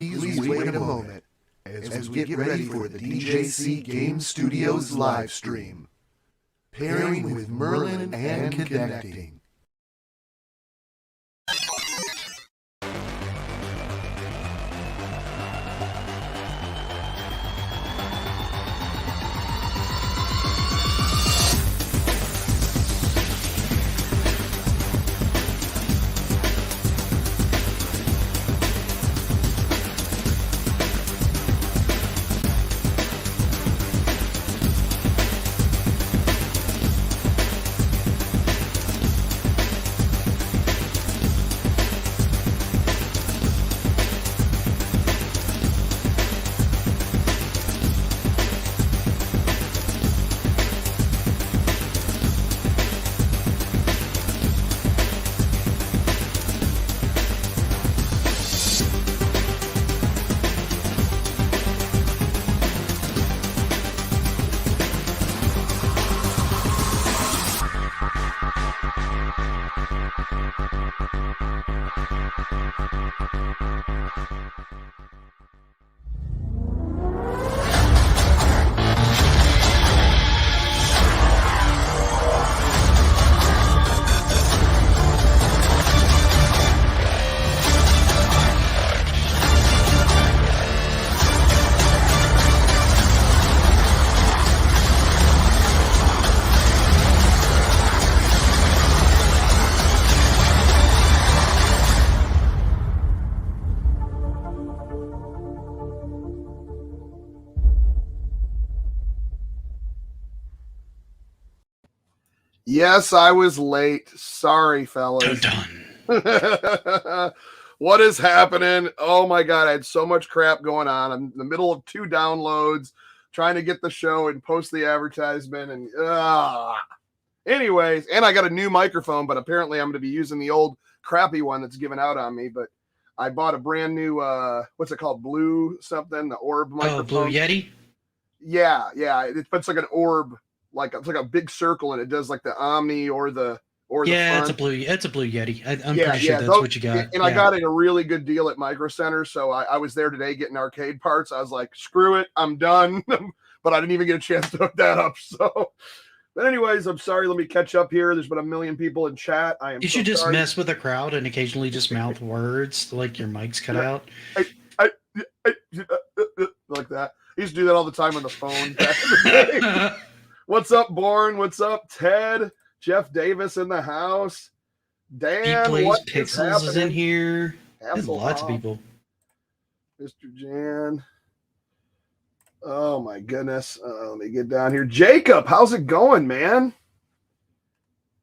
Please wait a moment as we get ready for the DJC Game Studios live stream. Pairing with Merlin and connecting. Yes, I was late. Sorry, fellas. What is happening? Oh my God, I had so much crap going on. I'm in the middle of 2 downloads, trying to get the show and post the advertisement. And anyways, and I got a new microphone, but apparently I'm going to be using the old crappy one that's given out on me. But I bought a brand new, what's it called? Blue something, the orb microphone. Oh, Blue Yeti? Yeah. It's like an orb. Like it's like a big circle, and it does like the Omni or the yeah, the it's a blue Yeti. I'm pretty sure that's what you got. And I got it a really good deal at Micro Center, so I was there today getting arcade parts. I was like, screw it, I'm done. But I didn't even get a chance to hook that up. So, but anyways, I'm sorry. Let me catch up here. There's been a million people in chat. You should just mess with the crowd and occasionally just mouth words like your mic's cut out. Like that. I used to do that all the time on the phone back in the day. What's up, Born? What's up, Ted? Jeff Davis in the house. Dan, what Pixels is in here. There's lots of people. Mr. Jan. Oh, my goodness. Let me get down here. Jacob, how's it going, man?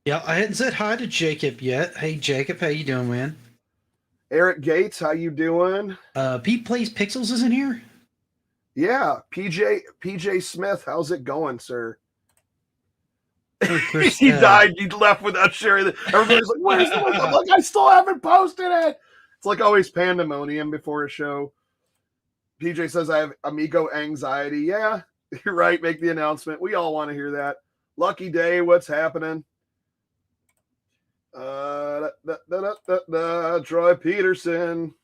Yeah, I hadn't said hi to Jacob yet. Hey, Jacob, how you doing, man? Eric Gates, how you doing? Pete Plays Pixels is in here? Yeah, PJ Smith, how's it going, sir? Chris, he died. He left without sharing it. Everybody's like, "Where's the look? I still haven't posted it." It's like always pandemonium before a show. PJ says I have Amico anxiety. Yeah, you're right. Make the announcement. We all want to hear that. Lucky day. What's happening? Troy Peterson,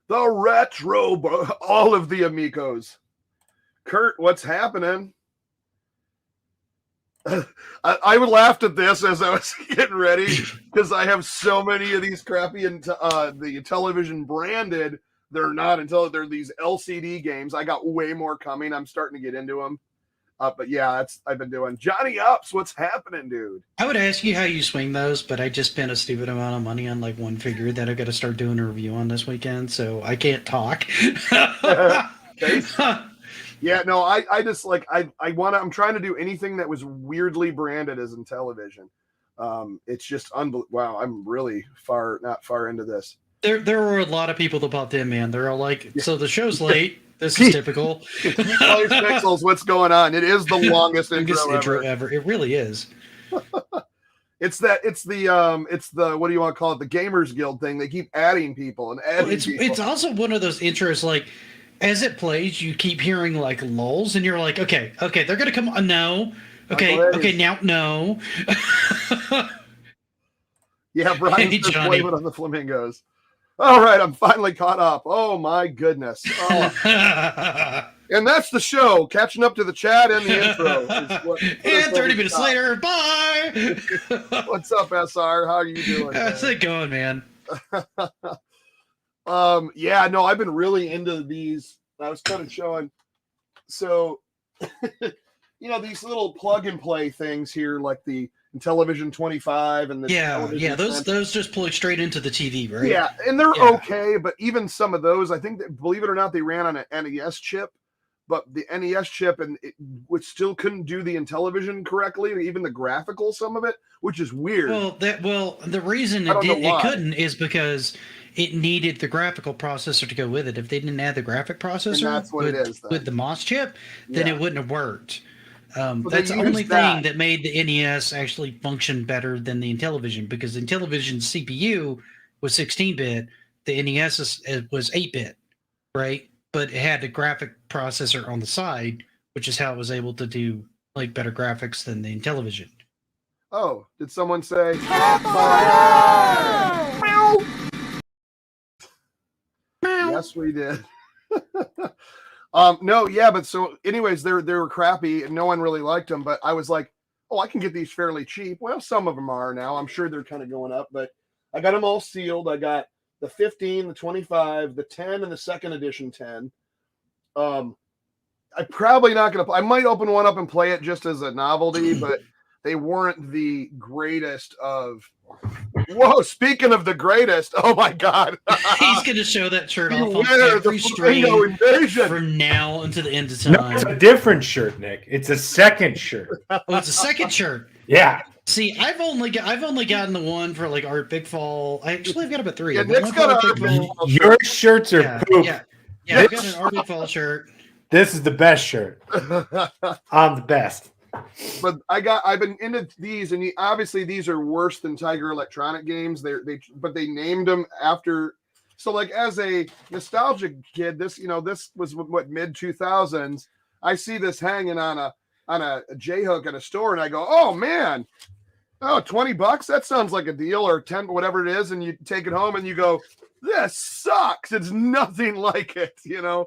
the retro, all of the Amicos. Kurt, what's happening? I laughed at this as I was getting ready because I have so many of these crappy the Intellivision branded. They're not until they're these LCD games. I got way more coming. I'm starting to get into them. But yeah, that's I've been doing. Johnny Ups, what's happening, dude? I would ask you how you swing those, but I just spent a stupid amount of money on like one figure that I've got to start doing a review on this weekend, so I can't talk. Yeah, no, I just like I'm trying to do anything that was weirdly branded as Intellivision. It's just wow, I'm really not far into this. There were a lot of people that popped in, man. They're all like, so the show's late. This is typical. Pixels, what's going on? It is the longest intro ever. It really is. It's the what do you want to call it? The Gamers Guild thing. They keep adding people and adding people. It's also one of those intros like as it plays, you keep hearing like lulls, and you're like, okay, they're gonna come on. No, okay, now no. Yeah, Brian's just blaming it on the Flamingos. All right, I'm finally caught up. Oh my goodness. Oh. And that's the show. Catching up to the chat and the intro. And 30 minutes later, bye. What's up, SR? How are you doing? How's it going, man? Yeah, no, I've been really into these. I was kind of showing. So, these little plug and play things here, like the Intellivision 25 and the those just plug straight into the TV, right? Yeah, and they're okay, but even some of those, I think that, believe it or not, they ran on an NES chip, but the NES chip which still couldn't do the Intellivision correctly, even the graphical, some of it, which is weird. Well, the reason it couldn't is because it needed the graphical processor to go with it. If they didn't add the graphic processor with the MOS chip, then it wouldn't have worked. That's the only thing that made the NES actually function better than the Intellivision, because the Intellivision CPU was 16-bit, the NES was 8-bit, right? But it had the graphic processor on the side, which is how it was able to do like better graphics than the Intellivision. Oh, did someone say? Yes, we did. No, yeah, but so anyways, they were crappy and no one really liked them, but I was like, oh, I can get these fairly cheap. Well, some of them are now. I'm sure they're kind of going up, but I got them all sealed. I got the 15, the 25, the 10, and the second edition 10. I'm probably not going to I might open one up and play it just as a novelty, but they weren't the greatest of. Whoa, speaking of the greatest, oh my God. He's going to show that shirt off on every stream from now until the end of time. No, it's a different shirt, Nick. It's a second shirt. Oh, it's a second shirt. Yeah. See, I've only gotten the one for like Art Big Fall. I've got about 3. Yeah, Nick's got Art Big Fall. Your shirts are poop. Yeah, I've got an Art Big Fall shirt. This is the best shirt. I'm the best. But I've been into these, and obviously these are worse than Tiger Electronic games. But they named them after. So like as a nostalgic kid, this was what mid 2000s. I see this hanging on a J-hook at a store, and I go, oh man, $20. That sounds like a deal, or 10, whatever it is, and you take it home and you go, this sucks. It's nothing like it, The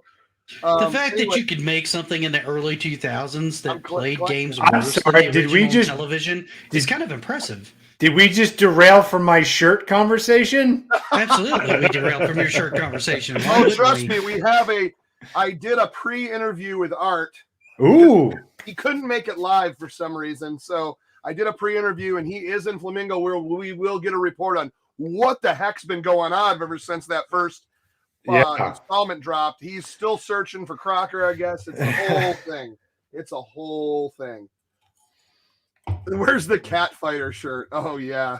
fact that you could make something in the early 2000s that played games worse than the original television is kind of impressive. Did we just derail from my shirt conversation? Absolutely, we derailed from your shirt conversation. Oh, trust me, I did a pre-interview with Art. Ooh. He couldn't make it live for some reason, so I did a pre-interview, and he is in Flamingo, where we will get a report on what the heck's been going on ever since that first installment dropped. He's still searching for Crocker, I guess. It's a whole thing. It's a whole thing. And where's the cat fighter shirt? Oh yeah.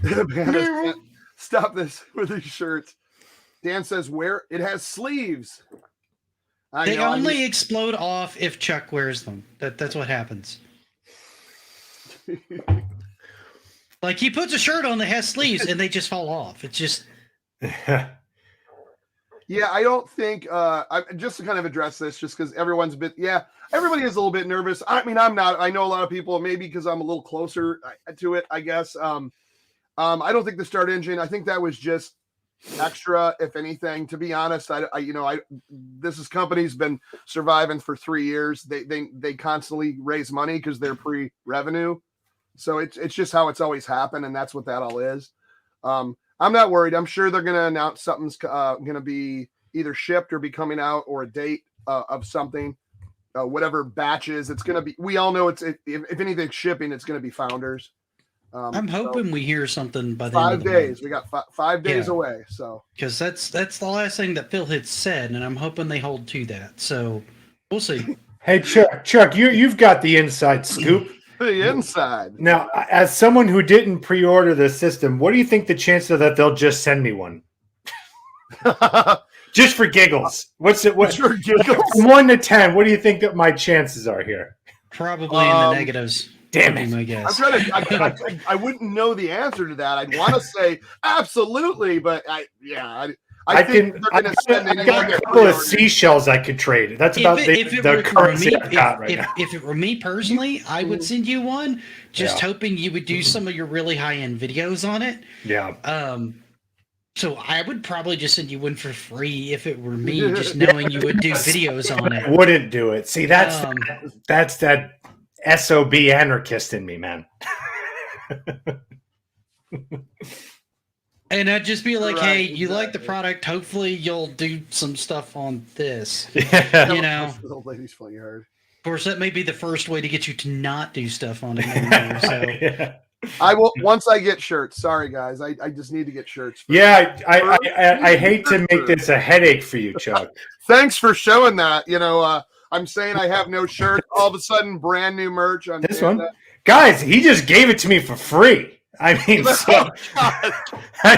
Man, stop this with these shirts. Dan says where it has sleeves. They only explode off if Chuck wears them. That's what happens. Like he puts a shirt on that has sleeves and they just fall off. It's just Yeah, I don't think just to kind of address this, just because everybody is a little bit nervous. I mean, I'm not. I know a lot of people, maybe because I'm a little closer to it, I guess. I don't think the start engine, I think that was just extra, if anything. To be honest, this company's been surviving for 3 years. They constantly raise money because they're pre-revenue. So it's just how it's always happened, and that's what that all is. I'm not worried. I'm sure they're going to announce something's going to be either shipped or be coming out, or a date of something, whatever batches it's going to be. We all know if anything's shipping, it's going to be Founders. I'm hoping we hear something by the end of the 5 days. month. We got 5 days away. So because that's the last thing that Phil had said, and I'm hoping they hold to that. So we'll see. Hey Chuck, you've got the inside scoop. The inside. Now, as someone who didn't pre-order the system, what do you think the chances are that they'll just send me one? Just for giggles. What's it? What's for giggles? From 1 to 10, what do you think that my chances are here? Probably in the negatives. Damn it! My guess. I wouldn't know the answer to that. I'd want to say absolutely, but I think they're going to send I got a couple of seashells I could trade. That's about the currency I've got right now. If it were me personally, I would send you one, just hoping you would do some of your really high-end videos on it. Yeah. So I would probably just send you one for free if it were me, just knowing you would do videos on it. I wouldn't do it. See, that's that SOB anarchist in me, man. And I'd just be like, hey, you like the product. Hopefully you'll do some stuff on this. Yeah. You know? The old lady's funny hard. Of course, that may be the first way to get you to not do stuff on it anymore, so. Yeah. I will once I get shirts. Sorry, guys. I just need to get shirts. Yeah, I hate to make this a headache for you, Chuck. Thanks for showing that. You know, I'm saying I have no shirt. All of a sudden, brand new merch on this one. Guys, he just gave it to me for free. I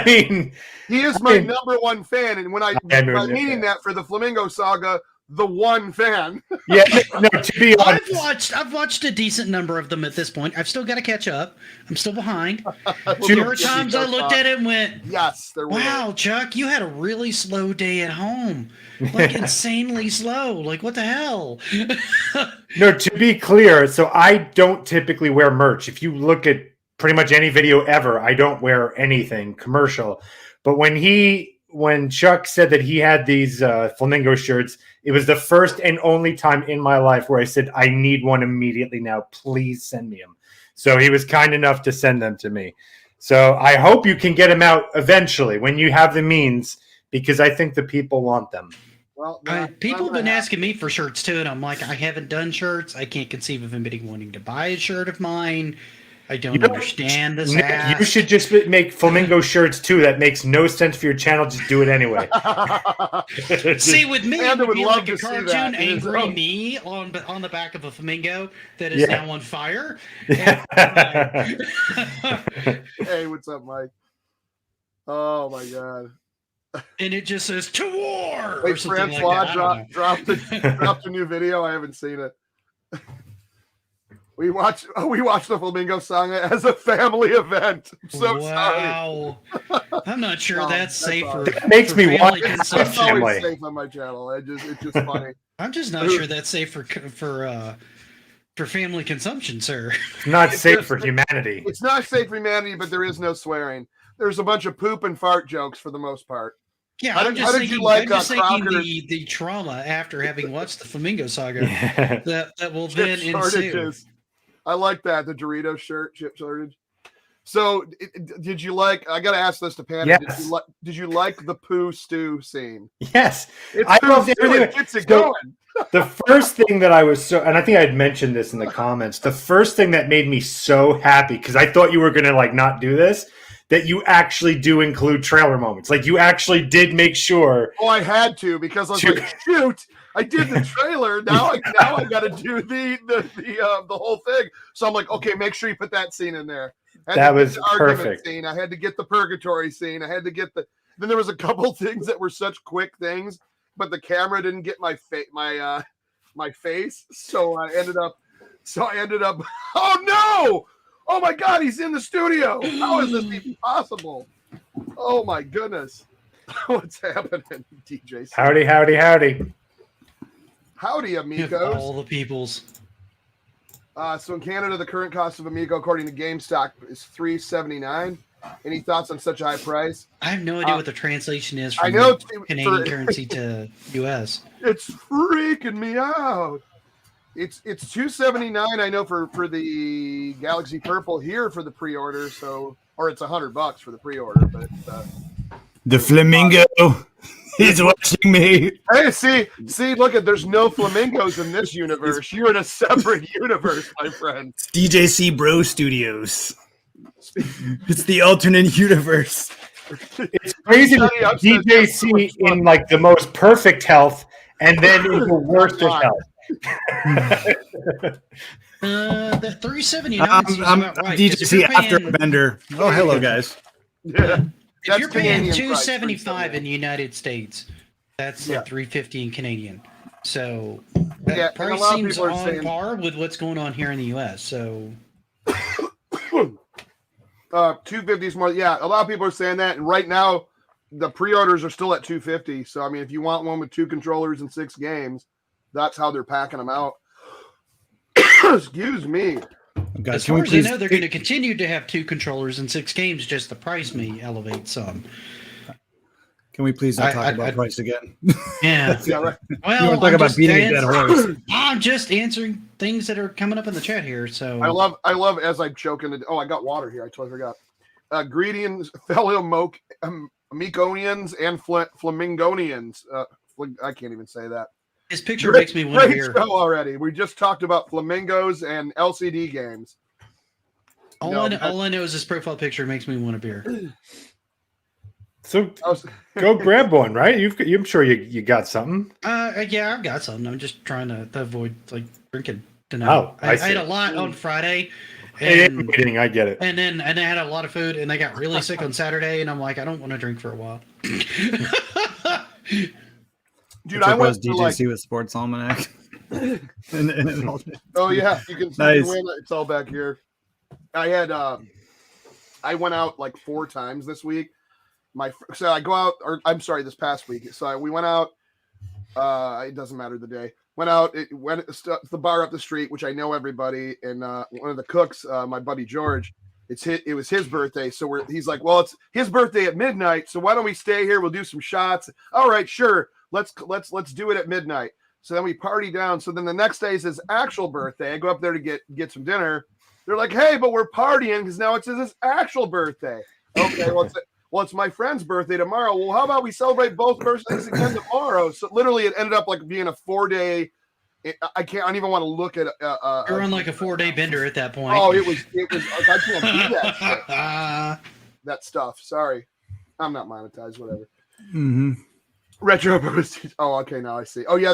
mean, he is my number one fan, and when I'm meaning that for the Flamingo Saga, the one fan. Yeah, no, to be honest, I've watched a decent number of them at this point. I've still got to catch up. I'm still behind. There were times I looked at it and went, "Yes, there were." Wow, Chuck, you had a really slow day at home, like insanely slow. Like what the hell? No, to be clear, so I don't typically wear merch. If you look at pretty much any video ever, I don't wear anything commercial. But when Chuck said that he had these Flamingo shirts, it was the first and only time in my life where I said, I need one immediately now. Please send me them. So he was kind enough to send them to me. So I hope you can get them out eventually when you have the means, because I think the people want them. Well, people have been asking me for shirts too, and I'm like, I haven't done shirts. I can't conceive of anybody wanting to buy a shirt of mine. I don't understand this. You should just make Flamingo shirts too. That makes no sense for your channel. Just do it anyway. See, with me, it would be like a cartoon angry me on the back of a flamingo that is now on fire. Hey, what's up, Mike? Oh my God! And it just says "to war." Wait, or something Francois like that. dropped a new video. I haven't seen it. We watched the Flamingo Saga as a family event. I'm so sorry. I'm not sure that's safe for. That makes me watch It's always safe on my channel. It's just funny. I'm just not sure that's safe for family consumption, sir. It's not safe for humanity. It's not safe for humanity, but there is no swearing. There's a bunch of poop and fart jokes for the most part. Yeah, I'm just thinking the trauma after having watched the Flamingo Saga that will then ensue. I like that, the Dorito chip shortage. So, did you like? I got to ask this to Panda. Yes. Did you like the poo stew scene? Yes, I love everything. It gets it going. The first thing that I was and I think I had mentioned this in the comments. The first thing that made me so happy, because I thought you were going to not do this, that you actually do include trailer moments. Like you actually did make sure. Oh, I had to, because I was like, shoot. I did the trailer. Now I got to do the whole thing. So I'm like, okay, make sure you put that scene in there. That was perfect. Scene. I had to get the purgatory scene. I had to get Then there was a couple things that were such quick things, but the camera didn't get my face. So I ended up. Oh no! Oh my God, he's in the studio. How is this even possible? Oh my goodness. What's happening, DJ? Howdy, howdy, howdy. Howdy, amigos. All the peoples. So in Canada, the current cost of Amico, according to GameStop, is $379. Any thoughts on such a high price? I have no idea what the translation is from Canadian currency to US. It's freaking me out. It's $279. I know for the Galaxy Purple here for the pre-order. Or it's $100 for the pre-order, but the Flamingo is watching me. Hey, see, look there's no flamingos in this universe. You're in a separate universe, my friend. It's DJC Bro Studios. It's the alternate universe. It's crazy to DJC in the most perfect health and then in the worst of health. The $379 I'm about right. DJC Afterbender. Oh, hello, guys. Yeah. If you're paying $275 in the United States, that's $350 in Canadian. So that price seems on par with what's going on here in the U.S. So $250 is more. Yeah, a lot of people are saying that, and right now the pre-orders are still at $250. So I mean, if you want one with 2 controllers and 6 games, that's how they're packing them out. Excuse me. Guys, as far as I know, they're going to continue to have 2 controllers and 6 games. Just the price may elevate some. Can we please not talk about price again? Yeah. Yeah, right. Well, you want to talk about beating a dead horse? I'm just answering things that are coming up in the chat here. So I love as I'm choking. I got water here. I totally forgot. Greetings, fellow Amiconians and Flamingonians. I can't even say that. His picture makes me want a beer. Show already. We just talked about flamingos and LCD games. All I know is this profile picture makes me want a beer. So go grab one, right? I'm sure you got something. Yeah, I've got something. I'm just trying to avoid like drinking tonight. Oh, I had a lot on Friday. And I get it. And then I had a lot of food, and I got really sick on Saturday, and I'm like, I don't want to drink for a while. Dude, I went to DJC with Sports Almanac. Oh yeah, you can nice. Win. It's all back here. I went out like 4 times this week. So I go out, or I'm sorry, this past week. So we went out. It doesn't matter the day. Went out. It went to the bar up the street, which I know everybody. And one of the cooks, my buddy George, it was his birthday. So he's like, well, it's his birthday at midnight. So why don't we stay here? We'll do some shots. All right, sure. Let's do it at midnight. So then we party down. So then the next day is his actual birthday. I go up there to get some dinner. They're like, hey, but we're partying because now it's his actual birthday. Okay, well, it's my friend's birthday tomorrow. Well, how about we celebrate both birthdays again tomorrow? So literally, it ended up like being a 4-day. I don't even want to look at. You're on like a 4-day bender at that point. Oh, it was. I can't do that shit. That stuff. Sorry, I'm not monetized. Whatever. Mm-hmm. Retro. Oh, okay. Now I see. Oh, yeah.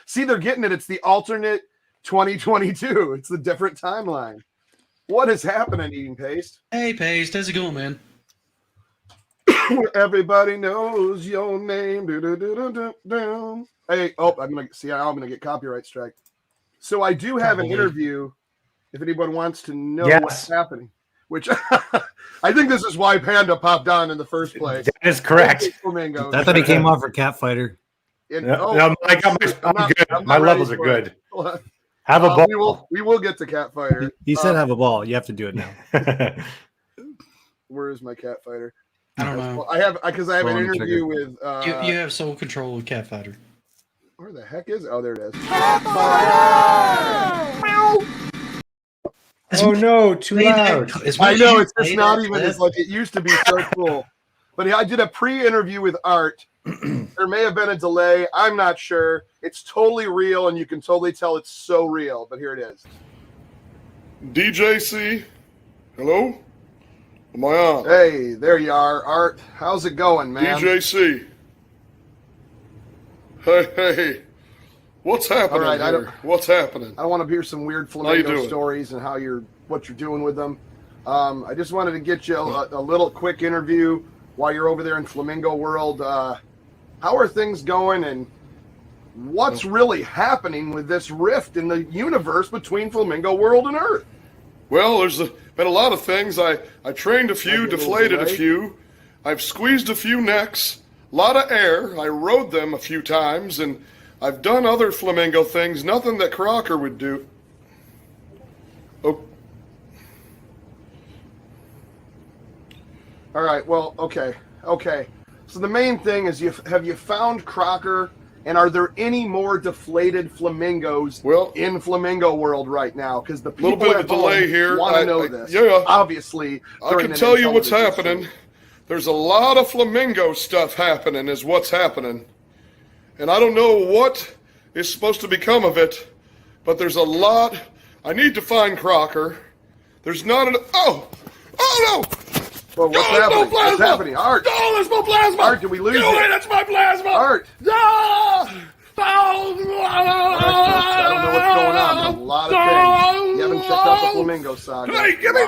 See, they're getting it. It's the alternate 2022. It's the different timeline. What is happening, Eating Paste? Hey, Paste. How's it going, man? Everybody knows your name. Hey, I'm gonna get copyright strike. So I do have an interview. If anyone wants to know what's happening, which I think this is why Panda popped on in the first place. That is correct. I thought he came off for Catfighter. I'm good. My levels are good. Have a ball. We will get to Catfighter. He said have a ball. You have to do it now. Where is my Catfighter? I don't know. I have an interview with. You have sole control of Catfighter. Where the heck is? Oh, there it is. Oh no, too loud. I know it's not even as like it used to be so cool. But I did a pre-interview with Art. There may have been a delay. I'm not sure. It's totally real, and you can totally tell it's so real. But here it is. DJC, hello? Am I on? Hey, there you are, Art. How's it going, man? DJC. Hey. What's happening here? What's happening? I don't want to hear some weird Flamingo stories and what you're doing with them. I just wanted to get you a little quick interview while you're over there in Flamingo World. How are things going, and what's really happening with this rift in the universe between Flamingo World and Earth? Well, there's been a lot of things. I trained a few, deflated a few. I've squeezed a few necks, a lot of air. I rode them a few times, and I've done other Flamingo things, nothing that Crocker would do. Oh. All right, well, okay. So the main thing is, have you found Crocker, and are there any more deflated flamingos in Flamingo World right now? Because the people little bit of a delay here. Want to know this. Yeah, obviously. I can tell you what's happening. There's a lot of Flamingo stuff happening, is what's happening. And I don't know what is supposed to become of it, but there's a lot. I need to find Crocker. There's not an. Oh no! Well, what's happening? What's happening? Art! No, there's my plasma! Art, did we lose it? That's my plasma! Art! No! I don't know what's going on. There's a lot of things. You haven't checked out the Flamingo saga. Hey, give me...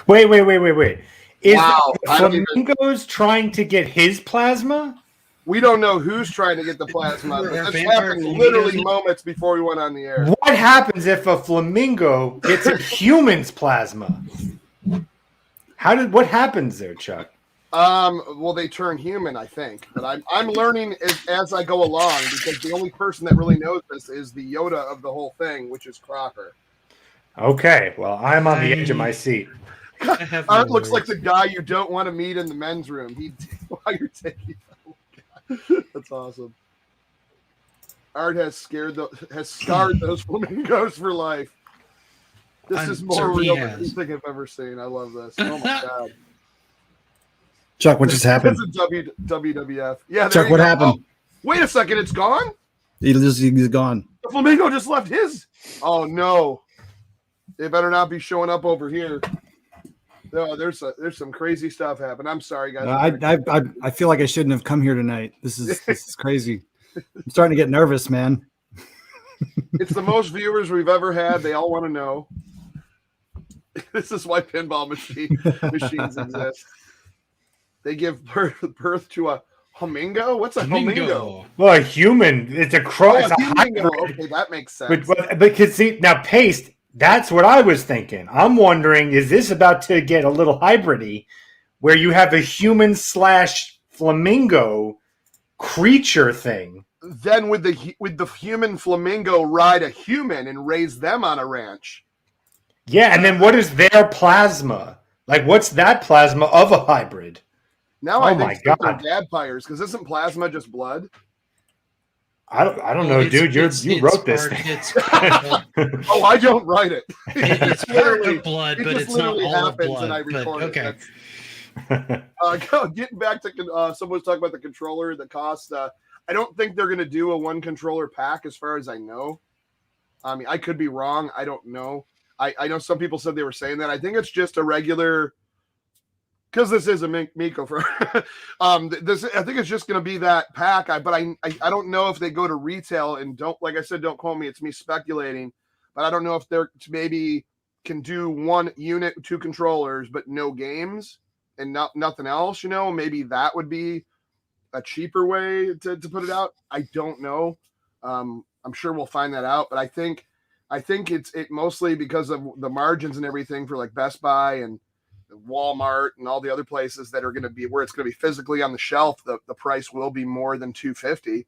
Wait. Is Flamingo's trying to get his plasma? We don't know who's trying to get the plasma. This happened literally moments before we went on the air. What happens if a flamingo gets a human's plasma? What happens there, Chuck? Well, they turn human, I think. But I'm learning as I go along, because the only person that really knows this is the Yoda of the whole thing, which is Crocker. Okay, well, I'm on the edge of my seat. Art looks like the guy you don't want to meet in the men's room. While you're taking. That's awesome. Art has scarred those flamingos for life. This is more real than anything I've ever seen. I love this. Oh my god. Chuck, what just happened? This is WWF. Yeah, Chuck, what happened? Oh, wait a second, it's gone? He's gone. The flamingo just left his. Oh no. They better not be showing up over here. No, there's some crazy stuff happening. I'm sorry, guys. I feel like I shouldn't have come here tonight. This is crazy. I'm starting to get nervous, man. It's the most viewers we've ever had. They all want to know. This is why pinball machines exist. They give birth to a flamingo. What's a flamingo? Well, a human. It's a cross. Oh, okay, that makes sense. But see, now Paste. That's what I was thinking. I'm wondering, is this about to get a little hybridy, where you have a human / flamingo creature thing? Then would the human flamingo ride a human and raise them on a ranch? Yeah, and then what is their plasma? Like, what's that plasma of a hybrid? Now I think they're gadpires, because isn't plasma just blood? I don't know, dude. You wrote this. Oh, I don't write it. It's part of blood, but it's not all of blood. And I record okay. Getting back to someone was talking about the controller, the cost. I don't think they're going to do a one controller pack, as far as I know. I mean, I could be wrong. I don't know. I know some people said they were saying that. I think it's just a regular. Because this is a Amico for I think it's just going to be that pack. But I don't know if they go to retail and don't, like I said, don't quote me. It's me speculating, but I don't know if they're maybe can do one unit, 2 controllers, but no games and nothing else. Maybe that would be a cheaper way to put it out. I don't know. I'm sure we'll find that out. But I think it's mostly because of the margins and everything for like Best Buy and Walmart and all the other places that are going to be where it's going to be physically on the shelf. The price will be more than $250,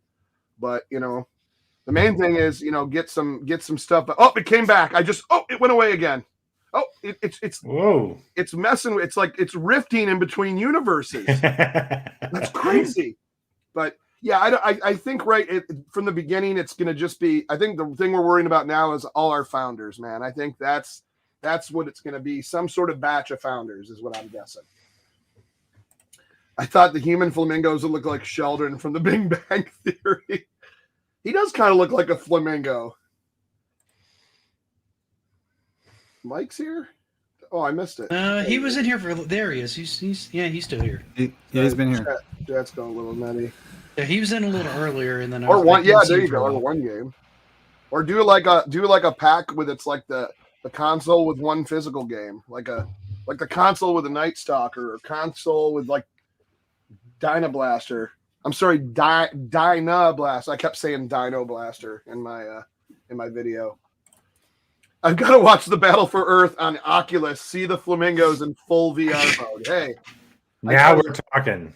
but the main thing is get some stuff. Oh, it came back. It went away again. Oh, it's whoa. It's messing. It's like it's rifting in between universes. That's crazy. But yeah, I think from the beginning it's going to just be. I think the thing we're worrying about now is all our founders, man. I think that's what it's going to be. Some sort of batch of founders is what I'm guessing. I thought the human flamingos would look like Sheldon from the Big Bang Theory. He does kind of look like a flamingo. Mike's here? Oh, I missed it. He was in here there he is. He's still here. He's been here. Chat's going a little nutty. Yeah, he was in a little earlier, and then there you go. Or one game. Or do like a pack with it's like the console with one physical game, like the console with a Night Stalker, or console with like Dyna Blaster. I'm sorry, Dyna Blast. I kept saying Dino Blaster in my video. I've got to watch the Battle for Earth on Oculus. See the flamingos in full VR mode. Hey, now we're talking.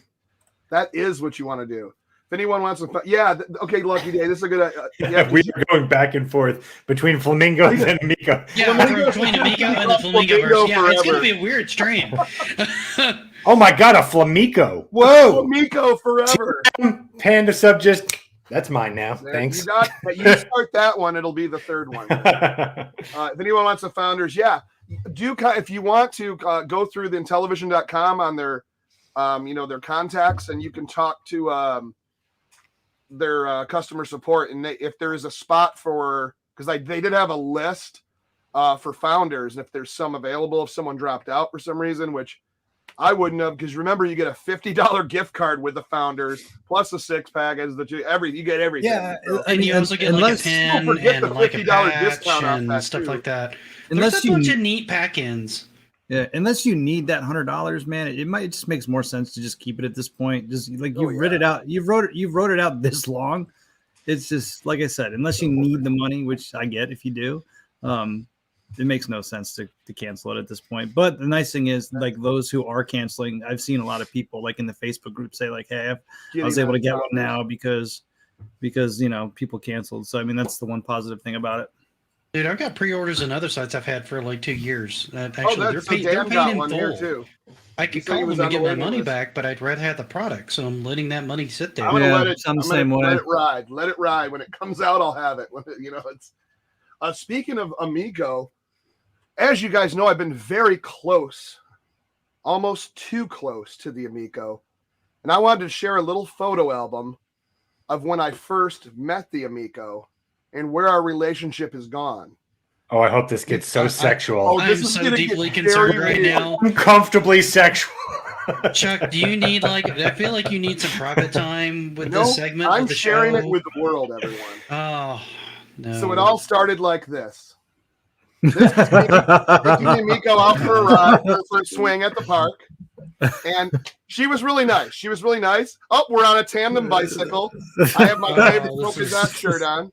That is what you want to do. If anyone wants to, okay, Lucky Day, this is a good. We are going back and forth between flamingos and Amico. Yeah, between Amico and the Flamingo. Yeah, it's going to be a weird stream. Oh my god, a Flamingo! Whoa, Flamingo forever. Panda sub that's mine now. Thanks. You start that one, it'll be the third one. If anyone wants the founders, if you want to go through the Intellivision.com on their, their contacts, and you can talk to their customer support, and if there is a spot because they did have a list for founders, and if there's some available, if someone dropped out for some reason, which I wouldn't have, because remember, you get a $50 gift card with the founders plus a 6-pack as you get everything. Yeah, and you also get like a pen and like a patch and stuff like that. There's a bunch of neat pack-ins. Yeah, unless you need that $100, man, it might just makes more sense to just keep it at this point. Just like wrote it out, you've wrote it out this long. It's just like I said, unless you need the money, which I get if you do, it makes no sense to cancel it at this point. But the nice thing is, like those who are canceling, I've seen a lot of people like in the Facebook group say like, "Hey, I was able to get one now because people canceled." So I mean, that's the one positive thing about it. Dude, I've got pre-orders on other sites I've had for like 2 years. Actually, they're paying in full. Too. I could call them and get my money back, but I'd rather have the product, so I'm letting that money sit there. I'm gonna let it ride. Let it ride. When it comes out, I'll have it. It's. Speaking of Amico, as you guys know, I've been very close, almost too close to the Amico, and I wanted to share a little photo album of when I first met the Amico and where our relationship has gone. Oh, I hope this gets so sexual. I'm so deeply concerned right now. Uncomfortably sexual. Chuck, do you need I feel like you need some private time with this segment? I'm of the sharing show. it with the world, everyone. Oh, no. So it all started like this. This is taking Amico out for a ride, for a swing at the park. And she was really nice. Oh, we're on a tandem bicycle. I have my favorite polka dot shirt on.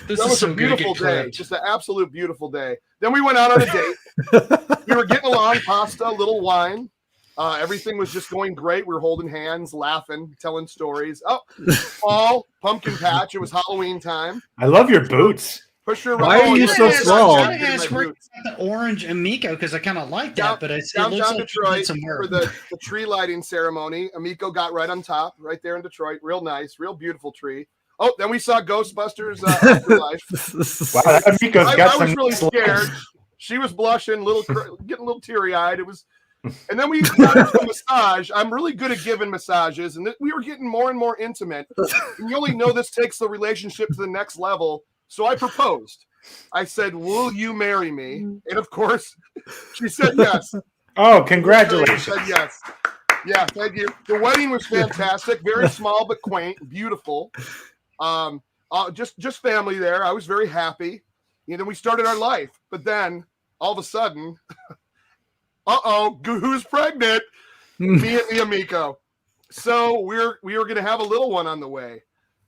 That was a beautiful day. Just an absolute beautiful day. Then we went out on a date. We were getting along, pasta, a little wine. Everything was just going great. We were holding hands, laughing, telling stories. Oh, fall, pumpkin patch. It was Halloween time. I love your boots. Why are you so small? I asked where the orange Amico because I kind of like that, but it looks like Detroit for the tree lighting ceremony. Amico got right on top, right there in Detroit. Real nice, real beautiful tree. Oh, then we saw Ghostbusters Afterlife. Wow, that Amico's got I was really scared. She was blushing, getting a little teary-eyed. It was, and then we got into a massage. I'm really good at giving massages, and we were getting more and more intimate. And you only know this takes the relationship to the next level. So I proposed. I said, "Will you marry me?" And of course, she said yes. Oh, congratulations! She said yes. Yeah, thank you. The wedding was fantastic. Very small but quaint, beautiful. Just family there. I was very happy. And then we started our life. But then all of a sudden, who's pregnant? Me and the Amico. So we were going to have a little one on the way.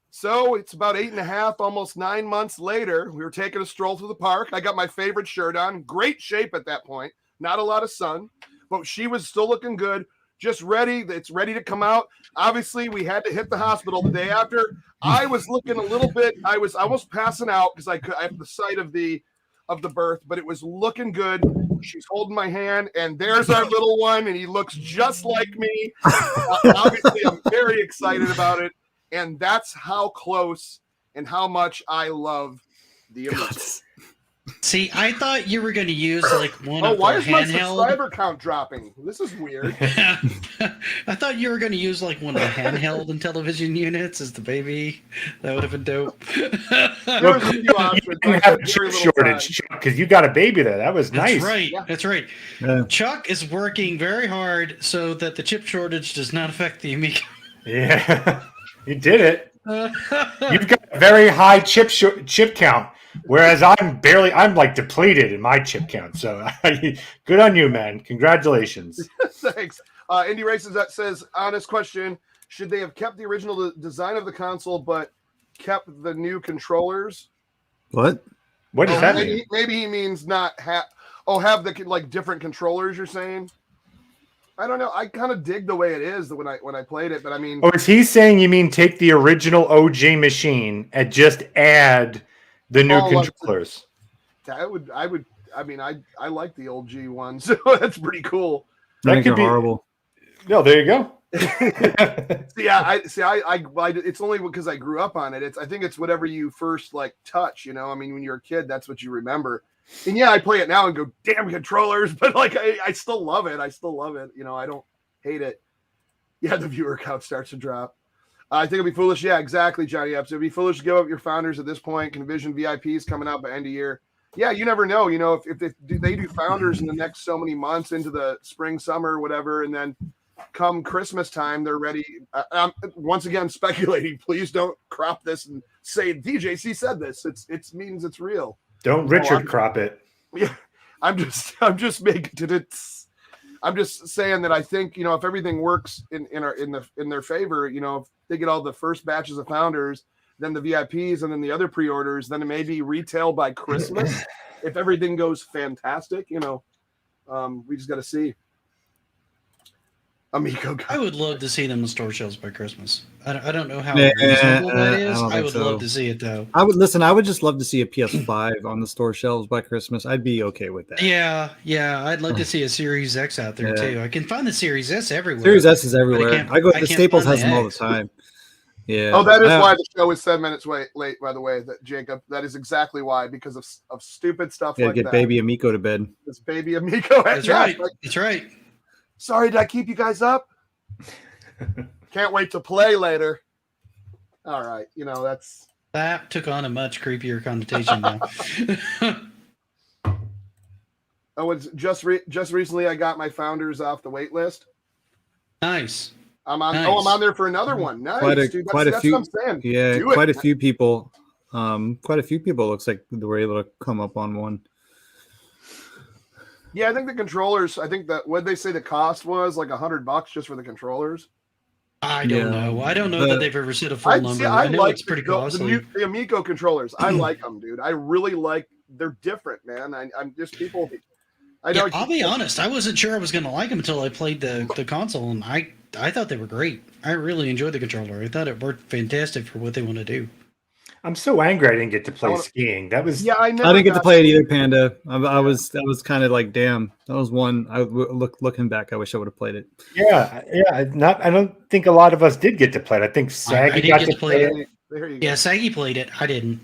So it's about 8.5, almost 9 months later. We were taking a stroll through the park. I got my favorite shirt on. Great shape at that point. Not a lot of sun, but she was still looking good. Just ready. It's ready to come out. Obviously, we had to hit the hospital the day after. I was looking a little bit. I was almost passing out because I have the sight of the birth, but it was looking good. She's holding my hand, and there's our little one, and he looks just like me. Obviously, I'm very excited about it, and that's how close and how much I love the Amico. See, I thought you were going to use like one of the handheld. Why is my subscriber count dropping? This is weird. I thought you were going to use like one of the handheld Intellivision units as the baby. That would have been dope. There was a few options. You didn't have a chip shortage because you got a baby there. That was nice. That's right. Yeah. That's right. Yeah. Chuck is working very hard so that the chip shortage does not affect the Amico. Yeah, you did it. You've got a very high chip count. Whereas I'm like depleted in my chip count. So good on you, man. Congratulations. Thanks. Indie Races that says, honest question. Should they have kept the original design of the console, but kept the new controllers? What does that mean? Maybe he means not have the like different controllers you're saying? I don't know. I kind of dig the way it is when I played it, but I mean. Oh, is he saying you mean take the original OG machine and just add the new controllers? I like the old G one, so that's pretty cool. That could be horrible. No, there you go. It's only because I grew up on it. I think it's whatever you first like touch, you know. I mean, when you're a kid, that's what you remember. And yeah, I play it now and go, damn controllers, but like I still love it. You know, I don't hate it. Yeah, the viewer count starts to drop. I think it'd be foolish. Yeah, exactly, Johnny Epps. It'd be foolish to give up your founders at this point. Convision VIPs coming out by end of year. Yeah, you never know. You know, if they do founders in the next so many months into the spring, summer, whatever, and then come Christmas time, they're ready. I'm once again speculating. Please don't crop this and say DJC said this. It means it's real. Don't Richard crop it. Yeah, I'm just making it. I'm just saying that I think, you know, if everything works in their favor, you know, if they get all the first batches of founders, then the VIPs, and then the other pre-orders, then it may be retail by Christmas. If everything goes fantastic, you know, we just got to see. Amico. I would love to see them on store shelves by Christmas. I don't know how reasonable that is. I would love to see it though. I would just love to see a PS5 on the store shelves by Christmas. I'd be okay with that. Yeah. I'd like to see a Series X out there too. I can find the Series S everywhere. Series S is everywhere. I go. The Staples has them all the time. Yeah. Oh, that is why the show is 7 minutes late. By the way, that Jacob. That is exactly why, because of stupid stuff like that. Get baby Amico to bed. It's baby Amico. That's right. That's right. Sorry, did I keep you guys up? Can't wait to play later. All right, that took on a much creepier connotation now. Oh, it's just recently I got my founders off the wait list. Nice. I'm on there for another one. Nice, quite a few. What I'm saying. Yeah, quite a few people. Quite a few people. Looks like they were able to come up on one. Yeah, I think the controllers. I think that what they say the cost was like $100 just for the controllers. I don't know. I don't know that they've ever said a full number. I know it's pretty costly. The Amico controllers. I like them, dude. I really like. They're different, man. I'm just people. I'll be honest. I wasn't sure I was going to like them until I played the console, and I thought they were great. I really enjoyed the controller. I thought it worked fantastic for what they want to do. I'm so angry I didn't get to play skiing. That was I didn't get to play it either, Panda. I was kind of like, damn, that was one. Looking back, I wish I would have played it. Yeah. I don't think a lot of us did get to play it. I think Saggy got to play it. There you go. Yeah, Saggy played it. I didn't.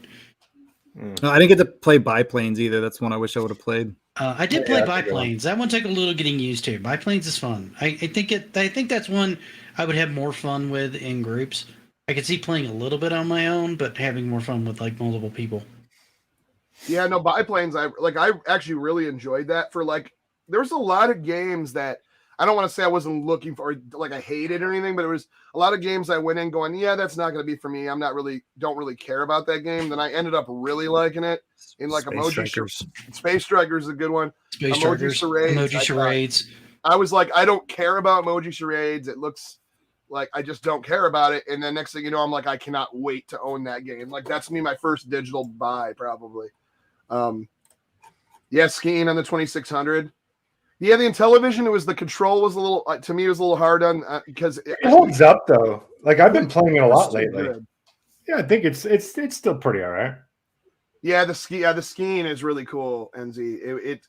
No, I didn't get to play Biplanes either. That's one I wish I would have played. I did play Biplanes. That one took a little getting used to. Biplanes is fun. I think that's one I would have more fun with in groups. I could see playing a little bit on my own, but having more fun with like multiple people. Yeah, no, Biplanes. I actually really enjoyed that. There was a lot of games that I don't want to say I wasn't looking for, like I hated or anything, but it was a lot of games I went in going, yeah, that's not going to be for me. Don't really care about that game. Then I ended up really liking it in like Space Strikers is a good one. Emoji Charades. I was like, I don't care about Emoji Charades. It looks like I just don't care about it. And then next thing you know, I'm like, I cannot wait to own that game. Like that's me, my first digital buy probably. Skiing on the 2600. Yeah, the Intellivision, the control was a little, to me, it was a little hard on because it holds up though. Like I've been playing it a lot lately. Good. Yeah, I think it's still pretty all right. Yeah, the skiing is really cool, NZ.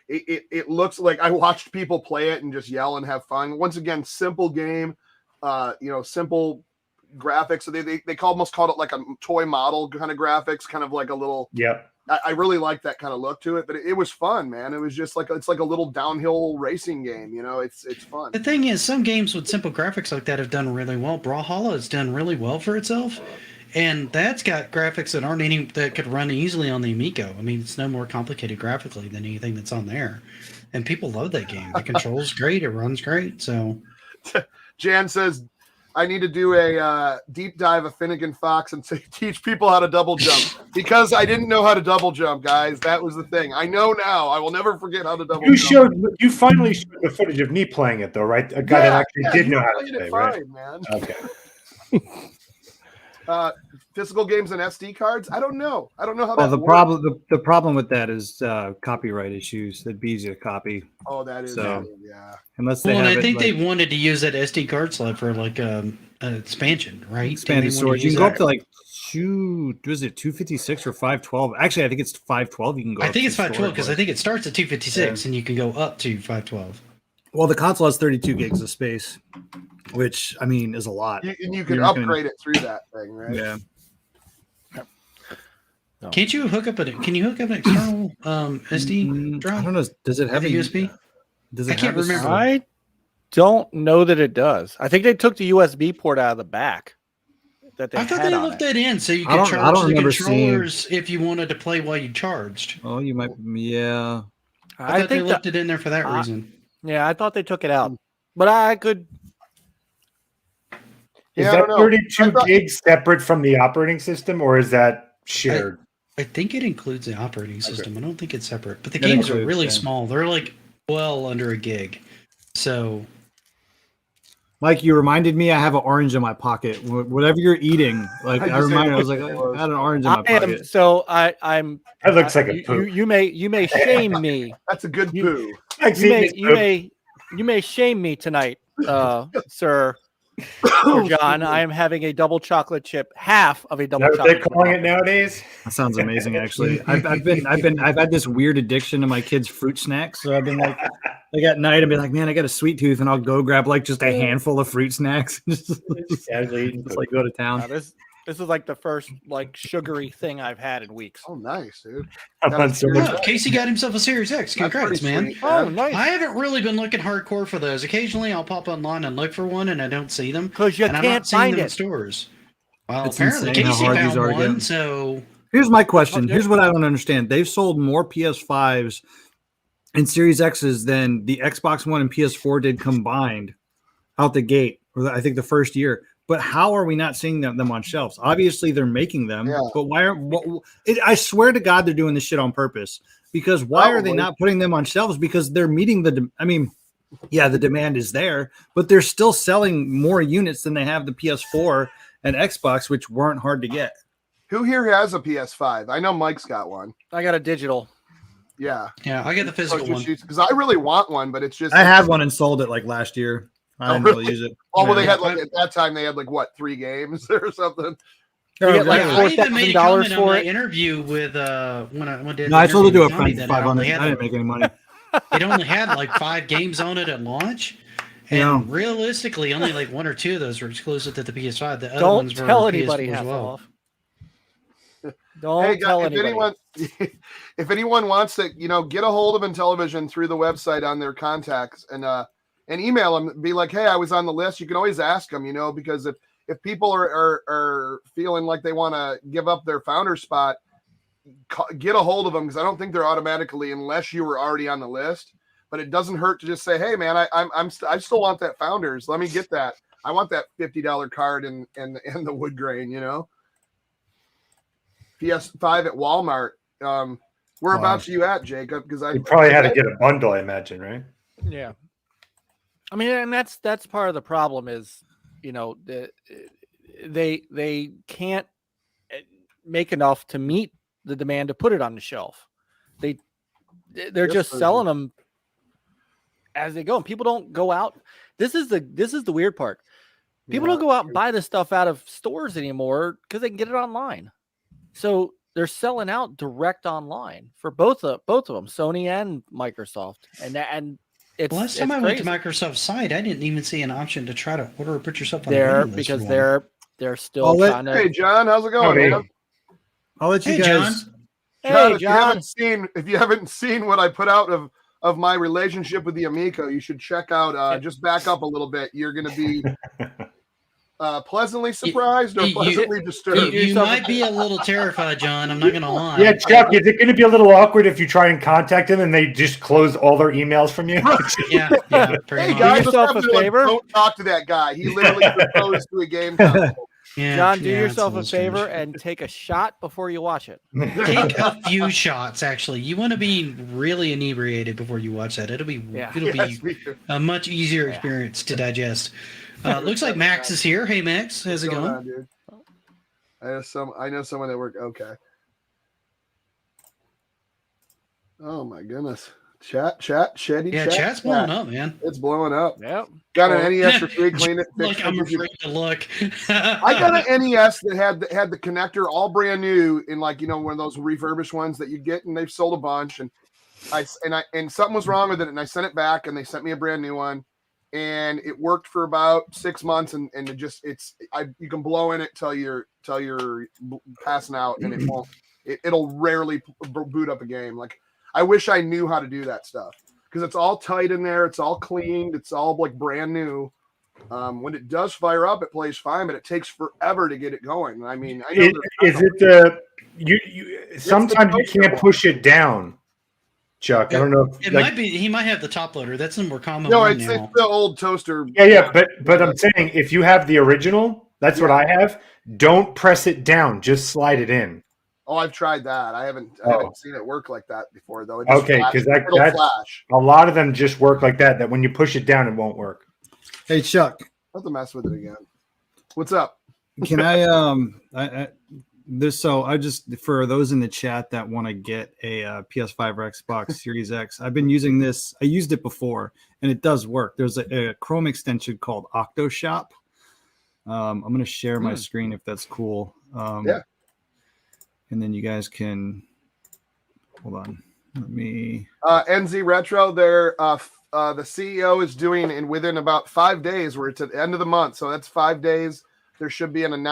It looks like I watched people play it and just yell and have fun. Once again, simple game, simple graphics. So they almost called it like a toy model kind of graphics, kind of like a little. Yep. I really like that kind of look to it, but it was fun, man. It was just it's like a little downhill racing game, it's fun. The thing is, some games with simple graphics like that have done really well. Brawlhalla has done really well for itself, and that's got graphics that could run easily on the Amico. I mean, it's no more complicated graphically than anything that's on there, and people love that game. The control's great, it runs great. So, Jan says, I need to do a deep dive of Finnegan Fox and teach people how to double jump because I didn't know how to double jump, guys. That was the thing. I know now. I will never forget how to double jump. You finally showed the footage of me playing it, though, right? A guy that actually did know how to play, right? Man. Okay. Physical games and SD cards? I don't know how that works. The problem with that is copyright issues. That'd be easy to copy. Oh, that is yeah. Unless they I think they wanted to use that SD card slot for like expansion, right? Expanded storage. You can go up to like 256 or 512. Actually, I think it's 512. You can go. I think it's 512 because I think it starts at 256 and you can go up to 512. Well, the console has 32 gigs of space, which I mean is a lot. And you can upgrade it through that thing, right? Yeah. Can't you hook up Can you hook up an external SD drive? I don't know. Does it have a USB? I can't remember. I don't know that it does. I think they took the USB port out of the back. I thought they left that in so you could charge the controllers if you wanted to play while you charged. Oh, you might. Yeah. I thought they left it in there for that reason. Yeah, I thought they took it out, but I could. Is that 32 gigs separate from the operating system, or is that shared? I think it includes the operating system. I don't think it's separate. But the games are really small. They're like well under a gig. So, Mike, you reminded me I have an orange in my pocket. Whatever you're eating, like I was like, I had an orange in my pocket. I'm. That looks like a poo. You may shame me. That's a good poo. You may shame me tonight Sir John, I am having a double chocolate chip, half of a double chocolate. They're calling it nowadays. That sounds amazing. Actually, I've had this weird addiction to my kids' fruit snacks. So I've been like at night, I'd be like, man, I got a sweet tooth, and I'll go grab like just a handful of fruit snacks, just like go to town. Now, this is like the first like sugary thing I've had in weeks. Oh, nice, dude. Casey got himself a Series X. Congrats, man. Sweet, oh, nice. I haven't really been looking hardcore for those. Occasionally, I'll pop online and look for one, and I don't see them because you can't find it in stores. Well, It's apparently insane Casey how hard these found are to one. get. So Here's my question. Here's what I don't understand. They've sold more PS5s and Series X's than the Xbox One and PS4 did combined out the gate, or I think the first year. But how are we not seeing them on shelves? Obviously, they're making them. Yeah. But why are? I swear to God, they're doing this shit on purpose. Because why are they not putting them on shelves? Because they're meeting the. I mean, yeah, the demand is there, but they're still selling more units than they have the PS4 and Xbox, which weren't hard to get. Who here has a PS5? I know Mike's got one. I got a digital. Yeah. yeah, I get the physical one. Because I really want one, but it's just. I had one and sold it like last year. I didn't really use it. Oh, well, they had like at that time they had like what 3 games or something. You get like I even made a $4,000 comment on for my it. interview with when I did. No, I told her to do a Tony friend that for 500. only I had didn't make any money. It only had like 5 games on it at launch. And Yeah. realistically, only like 1 or 2 of those were exclusive to the PS5. The other Don't ones were tell PS4 anybody as half well. off. Don't Hey, tell guys, anybody. if anyone wants to, get a hold of Intellivision through the website on their contacts and email them, be like, hey, I was on the list. You can always ask them, because if people are feeling like they want to give up their founder spot, get a hold of them, because I don't think they're automatically, unless you were already on the list. But it doesn't hurt to just say, hey, man, I still want that founders. Let me get that. I want that $50 card and the wood grain, PS5 at Walmart. Whereabouts are you at, Jacob? Because You probably had to get a bundle, I imagine, right? Yeah. I mean, and that's part of the problem is, they can't make enough to meet the demand to put it on the shelf. They're just selling them as they go, and people don't go out. This is the weird part. People don't go out and buy this stuff out of stores anymore because they can get it online. So they're selling out direct online for both of them, Sony and Microsoft, and it's Last time I went to Microsoft's site, I didn't even see an option to try to order or put yourself on the waiting list because for they're still trying to. Hey, John, how's it going? Man? I'll let you Hey, guys. Hey, John, John. if you haven't seen what I put out of my relationship with the Amico, you should check out. Just back up a little bit. You're going to be pleasantly surprised or pleasantly disturbed. You might be a little terrified, John. I'm not going to lie. Yeah, Chuck, is it going to be a little awkward if you try and contact them and they just close all their emails from you? Yeah, pretty Hey much. guys, yourself a favor. Don't talk to that guy. He literally proposed to a game console. Yeah, John, do yeah, yourself a it's little favor strange. and take a shot before you watch it. Take a few shots. Actually, you want to be really inebriated before you watch that. It'll be Yes, be a much easier experience to digest. Looks like Max is here. Hey, Max, how's it What's going? on, dude? I know someone that worked. Okay. Oh my goodness. Chat's blowing up, man. It's blowing up. Yep. Got an NES for free, clean it. Like I'm afraid to look. I got an NES that had the connector all brand new in one of those refurbished ones that you get, and they've sold a bunch. And and something was wrong with it, and I sent it back, and they sent me a brand new one, and it worked for about 6 months, and you can blow in it till you're passing out, and it won't. It'll rarely boot up a game. Like, I wish I knew how to do that stuff, because it's all tight in there. It's all cleaned. It's all like brand new. When it does fire up, it plays fine, but it takes forever to get it going. I mean, I know sometimes you can't push it down, Chuck. I don't know. It might be. He might have the top loader. That's the more common No, one it's now. the old toaster. Yeah, but I'm saying if you have the original, that's what I have. Don't press it down. Just slide it in. Oh, I've tried that. I haven't seen it work like that before, though. Okay, because that's flash. A lot of them just work like that. That when you push it down, it won't work. Hey, Chuck. I'll have to mess with it again. What's up? Can I I just, for those in the chat that want to get a PS5 or Xbox Series X, I've been using this. I used it before, and it does work. There's a Chrome extension called OctoShop. I'm going to share my screen if that's cool. Yeah. And then you guys can hold on. Let me. NZ Retro. There, the CEO is doing within about 5 days. We're at the end of the month, so that's 5 days. There should be an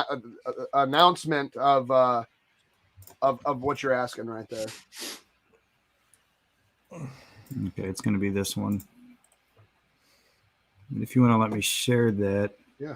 announcement of what you're asking right there. Okay, it's going to be this one. And if you want to let me share that. Yeah.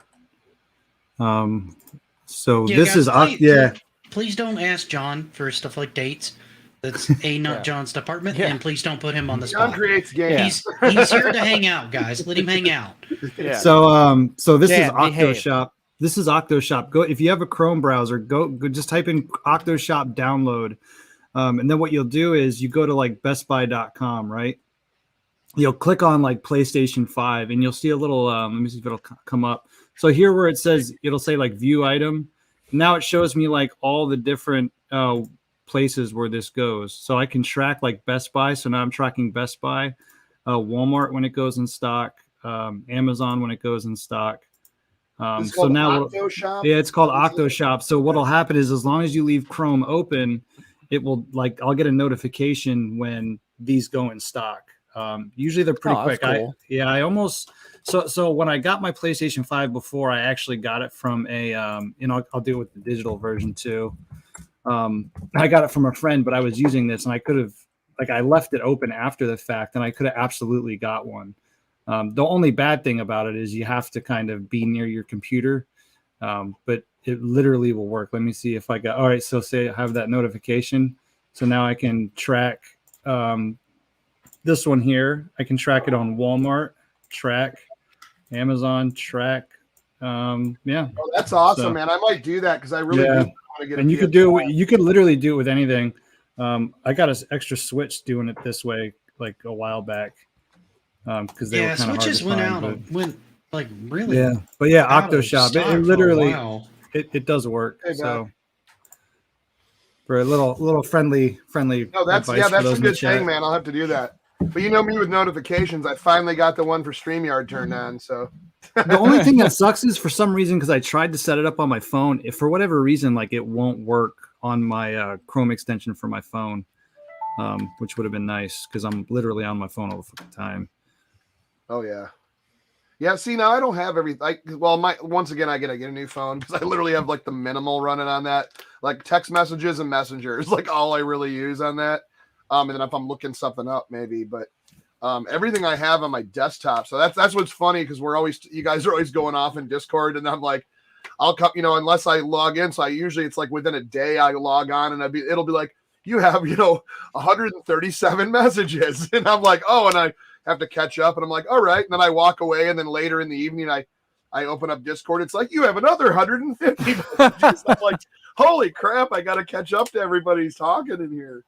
So yeah, this guys, is Please don't ask John for stuff like dates. That's not John's department, and please don't put him on the spot. John creates games. He's here to hang out, guys. Let him hang out. Yeah. So this is Dan, OctoShop. This is OctoShop. Go if you have a Chrome browser, go just type in OctoShop download. And then what you'll do is you go to like bestbuy.com, right? You'll click on like PlayStation 5 and you'll see a little let me see if it'll come up. So here where it says it'll say like view item. Now it shows me like all the different places where this goes. So I can track like Best Buy. So now I'm tracking Best Buy, Walmart when it goes in stock, Amazon when it goes in stock. So now it's called OctoShop. So what'll happen is as long as you leave Chrome open, it will like I'll get a notification when these go in stock. Usually they're pretty quick. Cool. I almost so when I got my PlayStation 5 before, I actually got it from a I'll do it with the digital version too. I got it from a friend, but I was using this and I could have I left it open after the fact and I could have absolutely got one. The only bad thing about it is you have to kind of be near your computer, but it literally will work. Let me see if I got, all right. So say I have that notification. So now I can track this one here. I can track it on Walmart, track Amazon, track. Oh, that's awesome, man. I might do that because I really do want to get. And you could literally do it with anything. I got an extra Switch doing it this way like a while back. Because they were kind of Switches hard to went find, out went like really but OctoShop it literally it does work. Hey, so for a little friendly no, that's a good thing, man. I'll have to do that. But you know me with notifications, I finally got the one for StreamYard turned on. So the only thing that sucks is for some reason because I tried to set it up on my phone, if for whatever reason like it won't work on my Chrome extension for my phone, which would have been nice because I'm literally on my phone all the fucking time. Oh yeah. See, now I don't have everything. Once again, I gotta get a new phone because I literally have like the minimal running on that, like text messages and Messenger is like all I really use on that. And then if I'm looking something up, maybe, but everything I have on my desktop. So that's what's funny because you guys are always going off in Discord, and I'm like, I'll come, unless I log in. So it's like within a day I log on, and it'll be like you have 137 messages, and I'm like, oh, and I have to catch up, and I'm like, all right. And then I walk away, and then later in the evening, I open up Discord. It's like, you have another 150 messages. I'm like, holy crap, I got to catch up to everybody's talking in here.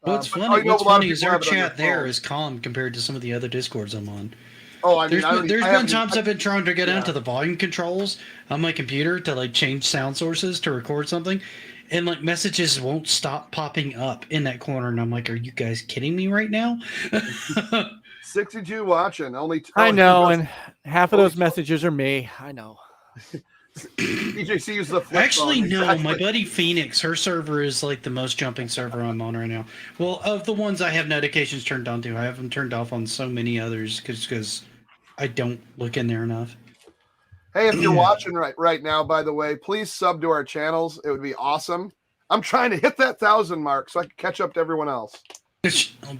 What's funny is our chat there is calm compared to some of the other Discords I'm on. Oh, I mean, there's been times I've been trying to get into the volume controls on my computer to like change sound sources to record something, and like messages won't stop popping up in that corner, and I'm like, are you guys kidding me right now? 62 watching. I know, and half of those messages are me. I know. DJC is the flip Actually, phone. no. Exactly. My buddy Phoenix, her server is like the most jumping server I'm on right now. Well, of the ones I have notifications turned on to, I have them turned off on so many others because I don't look in there enough. Hey, if you're watching right now, by the way, please sub to our channels. It would be awesome. I'm trying to hit that 1,000 mark so I can catch up to everyone else.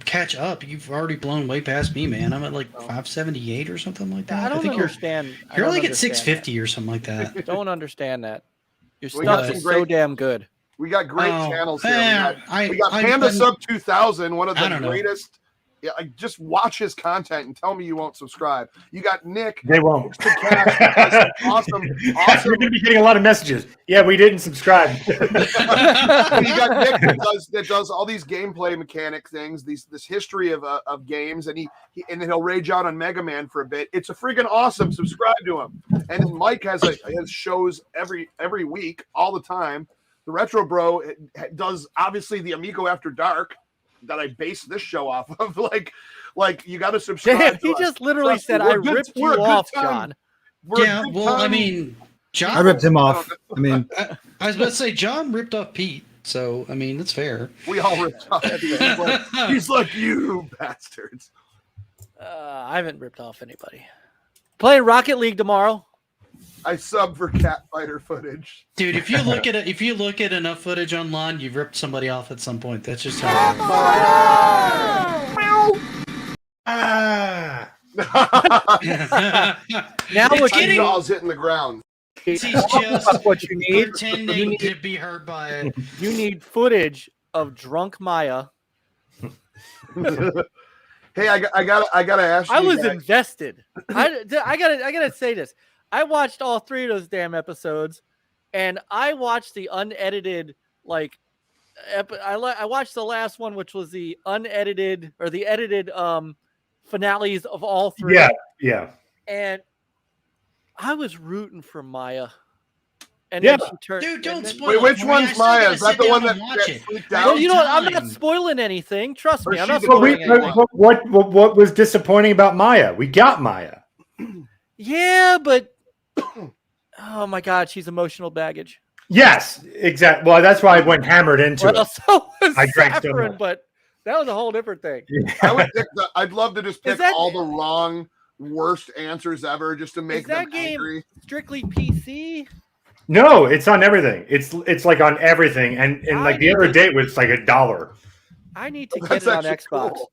Catch up. You've already blown way past me, man. I'm at like 578 or something like that. I think understand. You're like at 650 or something like that. Don't understand that. Your stuff is so damn good. We got great channels here. We got I Panda Sub 2000, one of the greatest. Yeah, just watch his content and tell me you won't subscribe. You got Nick. They won't. Awesome. We're going to be getting a lot of messages. Yeah, we didn't subscribe. You got Nick that does all these gameplay mechanic things, this history of games, and he'll rage out on Mega Man for a bit. It's a freaking awesome. Subscribe to him. And then Mike has shows every week, all the time. the Retro Bro does obviously the Amico After Dark that I base this show off of. Like you got to subscribe. Damn, he just literally said, "I ripped you off, John." Yeah, well, I mean, John. I ripped him off. I mean, I was about to say John ripped off Pete, so I mean, that's fair. We all ripped off Pete. He's like, you bastards. I haven't ripped off anybody. Playing Rocket League tomorrow. I sub for cat fighter footage, dude. If you look at enough footage online, you've ripped somebody off at some point. That's just how it Now what you all's hitting the ground. He's just what you need. Pretending to be hurt by it. You need footage of drunk Maya. Hey, I gotta ask you. I was invested. I gotta say this. I watched all 3 of those damn episodes, and I watched the unedited I watched the last one, which was the unedited or the edited finales of all 3. Yeah. And I was rooting for Maya. And yeah. then she turned. Dude, don't spoil. Wait, which one's Maya? Is that the one that freaked out? Well, you know what? I'm not spoiling anything. Trust me, I'm not Well, spoiling anything. what was disappointing about Maya? We got Maya. Yeah, but oh my God, she's emotional baggage. Yes, exactly. Well, that's why I went hammered into it. So was I drank so Saffron, much. but that was a whole different thing. I'd love to just pick all the wrong, worst answers ever, just to make them angry. Strictly PC? No, it's on everything. It's like on everything, and like the other day was like $1. I need to get it on Xbox. Cool.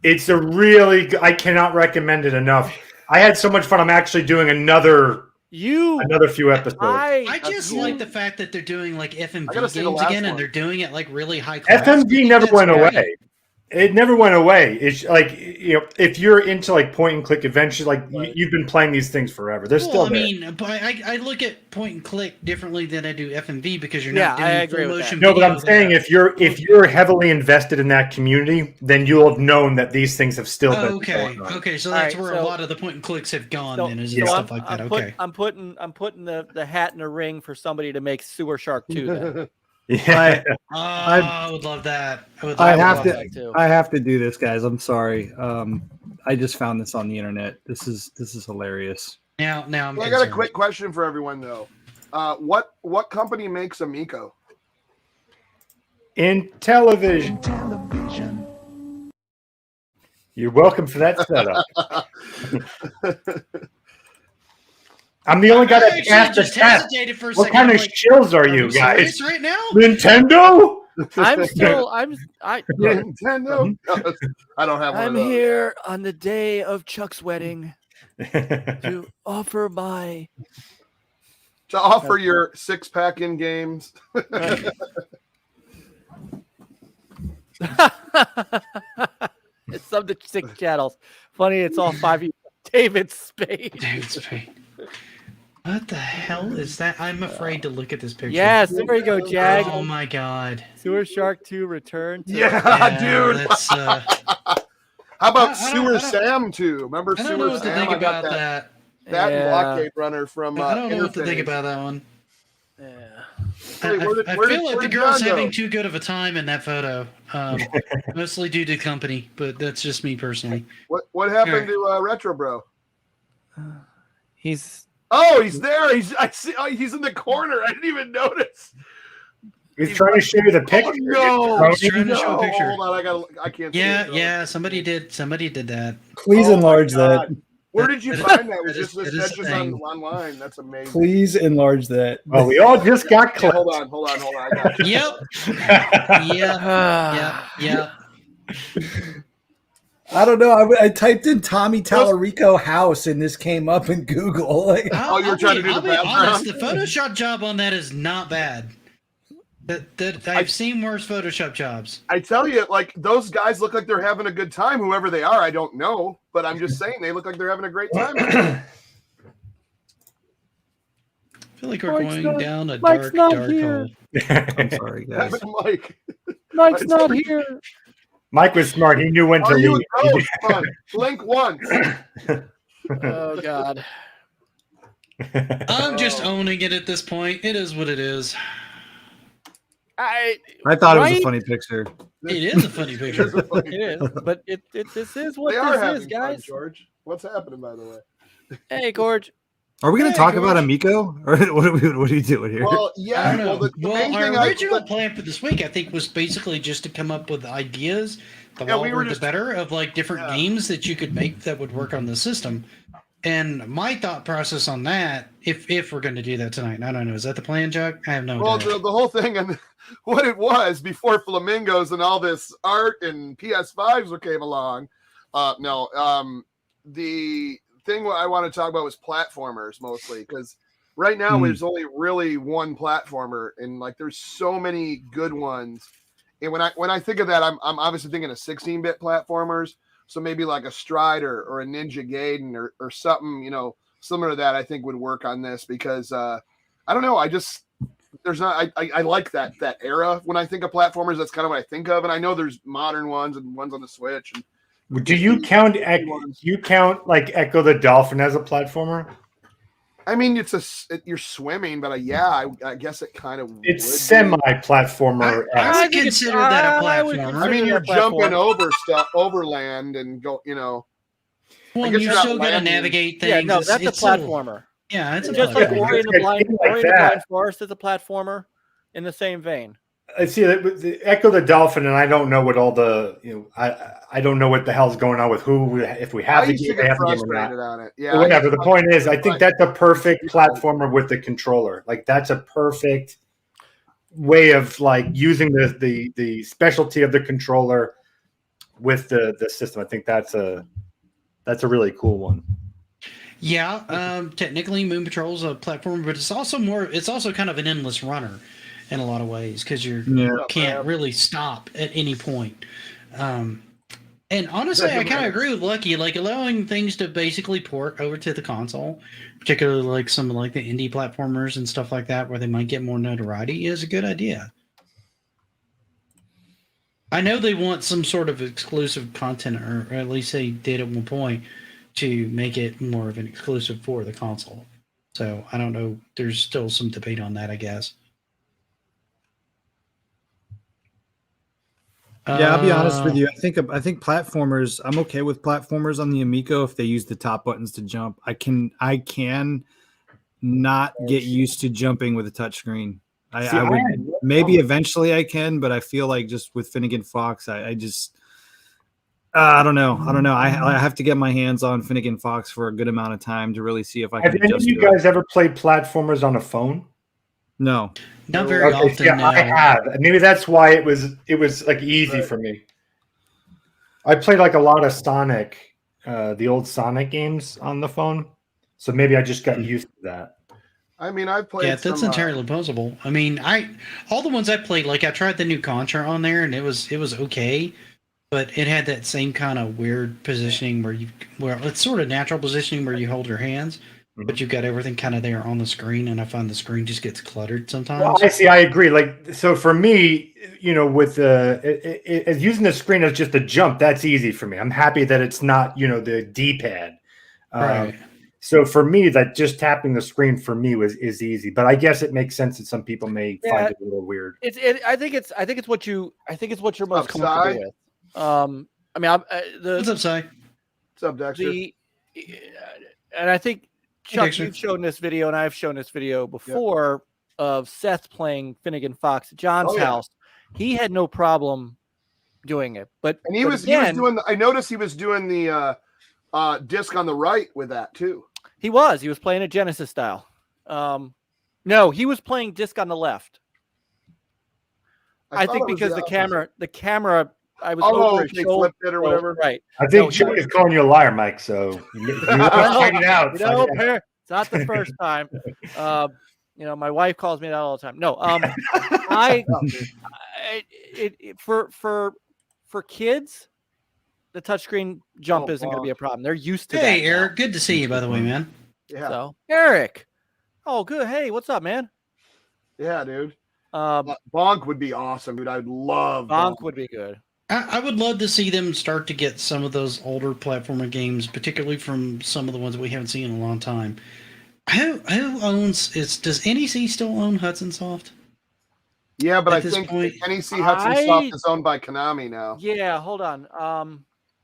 It's a really I cannot recommend it enough. I had so much fun. I'm actually doing another few episodes. I just like the fact that they're doing like FMV games again, and they're doing it like really high class. FMV never went away. It never went away. It's like, if you're into like point and click adventures, like you've been playing these things forever. They're still there. I mean, but I look at point and click differently than I do FMV because you're not doing full motion. No, but I'm saying if you're heavily invested in that community, then you'll have known that these things have still been. Okay, so that's where a lot of the point and clicks have gone. Then is stuff like that. I'm putting the hat in the ring for somebody to make Sewer Shark 2. Then. Yeah, I would love that. I have to do this, guys. I'm sorry. I just found this on the internet. This is hilarious. Now I got a quick question for everyone though. What company makes Amico? Intellivision. You're welcome for that setup. I'm the only guy that passed the test. What kind of shills are you guys? Right now? Nintendo? Nintendo. I don't have one. I'm here on the day of Chuck's wedding to offer your 6-pack in games. It's sub to 6 channels. Funny, it's all 5 of you. David Spade. What the hell is that? I'm afraid to look at this picture. Yes, there you go, Jag. Oh my God. Sewer Shark 2 Return. Yeah, dude. How about Sewer Sam 2? Remember Sewer Sam? I don't know what to think about that. That Blockade Runner from I don't know what to think about that one. Yeah. I feel like the girl's having too good of a time in that photo. Mostly due to company, but that's just me personally. What happened to Retro Bro? He's there. He's in the corner. I didn't even notice. He's trying to show you the picture. He's trying to show a picture. Hold on, I can't see it. Yeah, somebody did that. Please enlarge that. Where did you find that? Was just online. That's amazing. Please enlarge that. Oh, we all just got clipped. Hold on. I got you. Yep. I don't know. I typed in Tommy Tallarico house and this came up in Google. You're trying to do the background? The Photoshop job on that is not bad. I've seen worse Photoshop jobs. I tell you, like, those guys look like they're having a good time. Whoever they are, I don't know, but I'm just saying they look like they're having a great time. I feel like we're going down a dark hole. I'm sorry, guys. Mike's not here. Mike was smart. He knew when to leave. Blink once. Oh, God. I'm just owning it at this point. It is what it is. I thought it was a funny picture. It is a funny picture. It is, but this is what this is, guys. Fun, George. What's happening, by the way? Hey, George. Are we going to talk about Amico, or what are you doing here? Well, yeah. I don't know. The main our thing original plan for this week, I think, was basically just to come up with ideas. The longer, the better, of like different games that you could make that would work on the system. And my thought process on that, if we're going to do that tonight, I don't know, is that the plan, Chuck? I have no idea. Well, the whole thing and what it was before Flamingos and all this art and PS5s came along. The thing I want to talk about was platformers mostly, because right now there's only really one platformer, and like there's so many good ones. And when I think of that, I'm obviously thinking of 16-bit platformers. So maybe like a Strider or a Ninja Gaiden or something, you know, similar to that, I think would work on this, because I don't know. I like that era. When I think of platformers, that's kind of what I think of. And I know there's modern ones and ones on the Switch. And do you count like Echo the Dolphin as a platformer? I mean, you're swimming, but I guess it kind of it's semi-platformer. I consider that a platformer. I mean, you're jumping over stuff, overland, and go. You know, well, you still got to navigate things. Yeah, no, that's a platformer. Yeah, it's just like Ori and the Blind Forest is a platformer in the same vein. I see the Echo the Dolphin, and I don't know what all the I don't know what the hell's going on with if we have the game, have the game or not. On it. Yeah, whatever. The point is, I think that's a perfect platformer with the controller. Like that's a perfect way of like using the specialty of the controller with the system. I think that's a really cool one. Yeah, technically Moon Patrol is a platformer, but it's also kind of an endless runner in a lot of ways, because you can't really stop at any point. And honestly, I kind of agree with Lucky. Like allowing things to basically port over to the console, particularly like some of like the indie platformers and stuff like that, where they might get more notoriety, is a good idea. I know they want some sort of exclusive content, or at least they did at one point, to make it more of an exclusive for the console. So I don't know. There's still some debate on that, I guess. Yeah, I'll be honest with you. I think platformers. I'm okay with platformers on the Amico if they use the top buttons to jump. I can not get used to jumping with a touchscreen. I would maybe eventually I can, but I feel like just with Finnegan Fox, I just I don't know. I have to get my hands on Finnegan Fox for a good amount of time to really see if I can. Have any of you guys ever played platformers on a phone? No. Not very often. Yeah, no. I have. Maybe that's why it was like easy for me. I played like a lot of Sonic, the old Sonic games on the phone, so maybe I just got used to that. I mean, I played. Yeah, that's entirely possible. I mean, all the ones I played, like I tried the new Contra on there, and it was okay, but it had that same kind of weird positioning where it's sort of natural positioning where you hold your hands. But you've got everything kind of there on the screen, and I find the screen just gets cluttered sometimes. Well, I agree. Like, so for me, with using the screen as just a jump, that's easy for me. I'm happy that it's not, the D-pad. Right. So for me, that just tapping the screen for me is easy. But I guess it makes sense that some people may find it a little weird. I think it's what you're most comfortable with. What's up, Si? What's up, Dexter? And I think. Chuck, you've shown this video, and I've shown this video before of Seth playing Finnegan Fox at John's house. He had no problem doing it, but he was doing. I noticed he was doing the disc on the right with that too. He was playing it Genesis style. No, he was playing disc on the left. I think because the camera. I was over his shoulder or whatever. Right. I think Chuck is calling you a liar, Mike. So you find it out. It's not the first time. My wife calls me that all the time. No, for kids, the touchscreen jump isn't going to be a problem. They're used to that. Hey, Eric, good to see you, by the way, man. Yeah. So, Eric. Oh, good. Hey, what's up, man? Yeah, dude. Bonk would be awesome, dude. I would love Bonk would be good. I would love to see them start to get some of those older platformer games, particularly from some of the ones that we haven't seen in a long time. Who owns it? Does NEC still own Hudson Soft? Yeah, but I think NEC Hudson Soft is owned by Konami now. Yeah, hold on.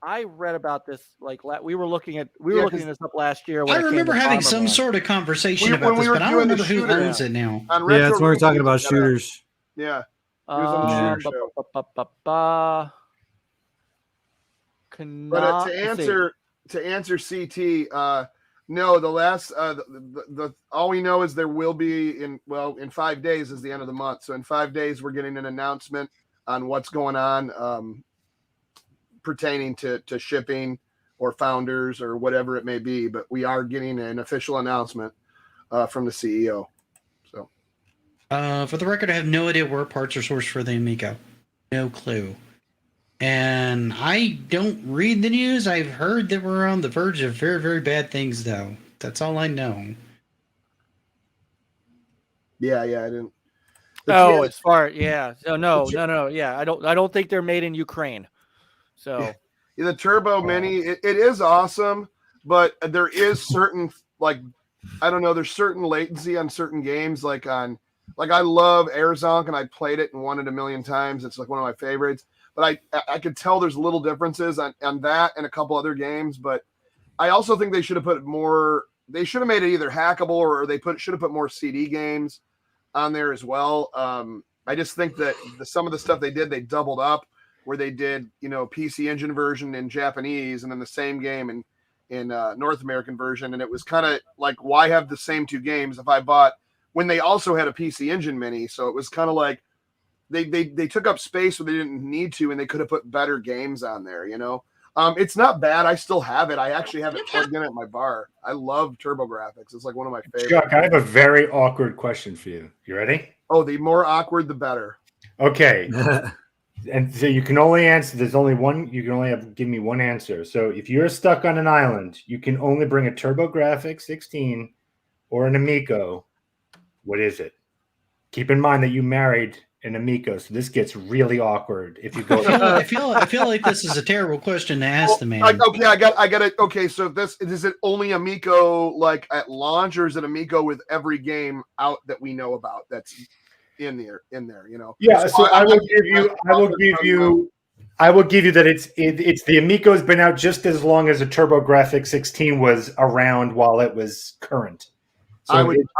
I read about this we were looking this up last year. When I remember having some sort of conversation about this, but I don't remember who owns it now. Yeah, that's when we're talking about shooters. Yeah, he was on the shooter show. But to answer CT, no, the last all we know is there will be in 5 days is the end of the month. So in 5 days we're getting an announcement on what's going on pertaining to shipping or founders or whatever it may be. But we are getting an official announcement from the CEO. So for the record, I have no idea where parts are sourced for the Amico. No clue. And I don't read the news. I've heard that we're on the verge of very, very bad things, though. That's all I know. Yeah, I didn't. As far, yeah. So no. Yeah, I don't think they're made in Ukraine. So yeah, the Turbo Mini, it is awesome, but there is certain there's certain latency on certain games. I love Airzonk and I played it and won it a million times. It's one of my favorites. But I could tell there's little differences on that and a couple other games. But I also think they should have put more. They should have made it either hackable or they should have put more CD games on there as well. I just think that some of the stuff they did, they doubled up where they did PC Engine version in Japanese and then the same game in North American version, and it was kind of like, why have the same two games if I bought when they also had a PC Engine Mini? So it was kind of like. They took up space where they didn't need to, and they could have put better games on there, It's not bad. I still have it. I actually have it plugged in at my bar. I love TurboGrafx. It's one of my favorites. Chuck, I have a very awkward question for you. You ready? Oh, the more awkward, the better. Okay. And so you can only answer. There's only one. You can only give me one answer. So if you're stuck on an island, you can only bring a TurboGrafx 16 or an Amico. What is it? Keep in mind that you married an Amico, so this gets really awkward if you go. I feel like this is a terrible question to ask the man. Okay, I got it. Okay, so is it only Amico at launch, or is it Amico with every game out that we know about that's in there? Yeah. So I will give you that it's the Amico's been out just as long as a TurboGrafx 16 was around while it was current. So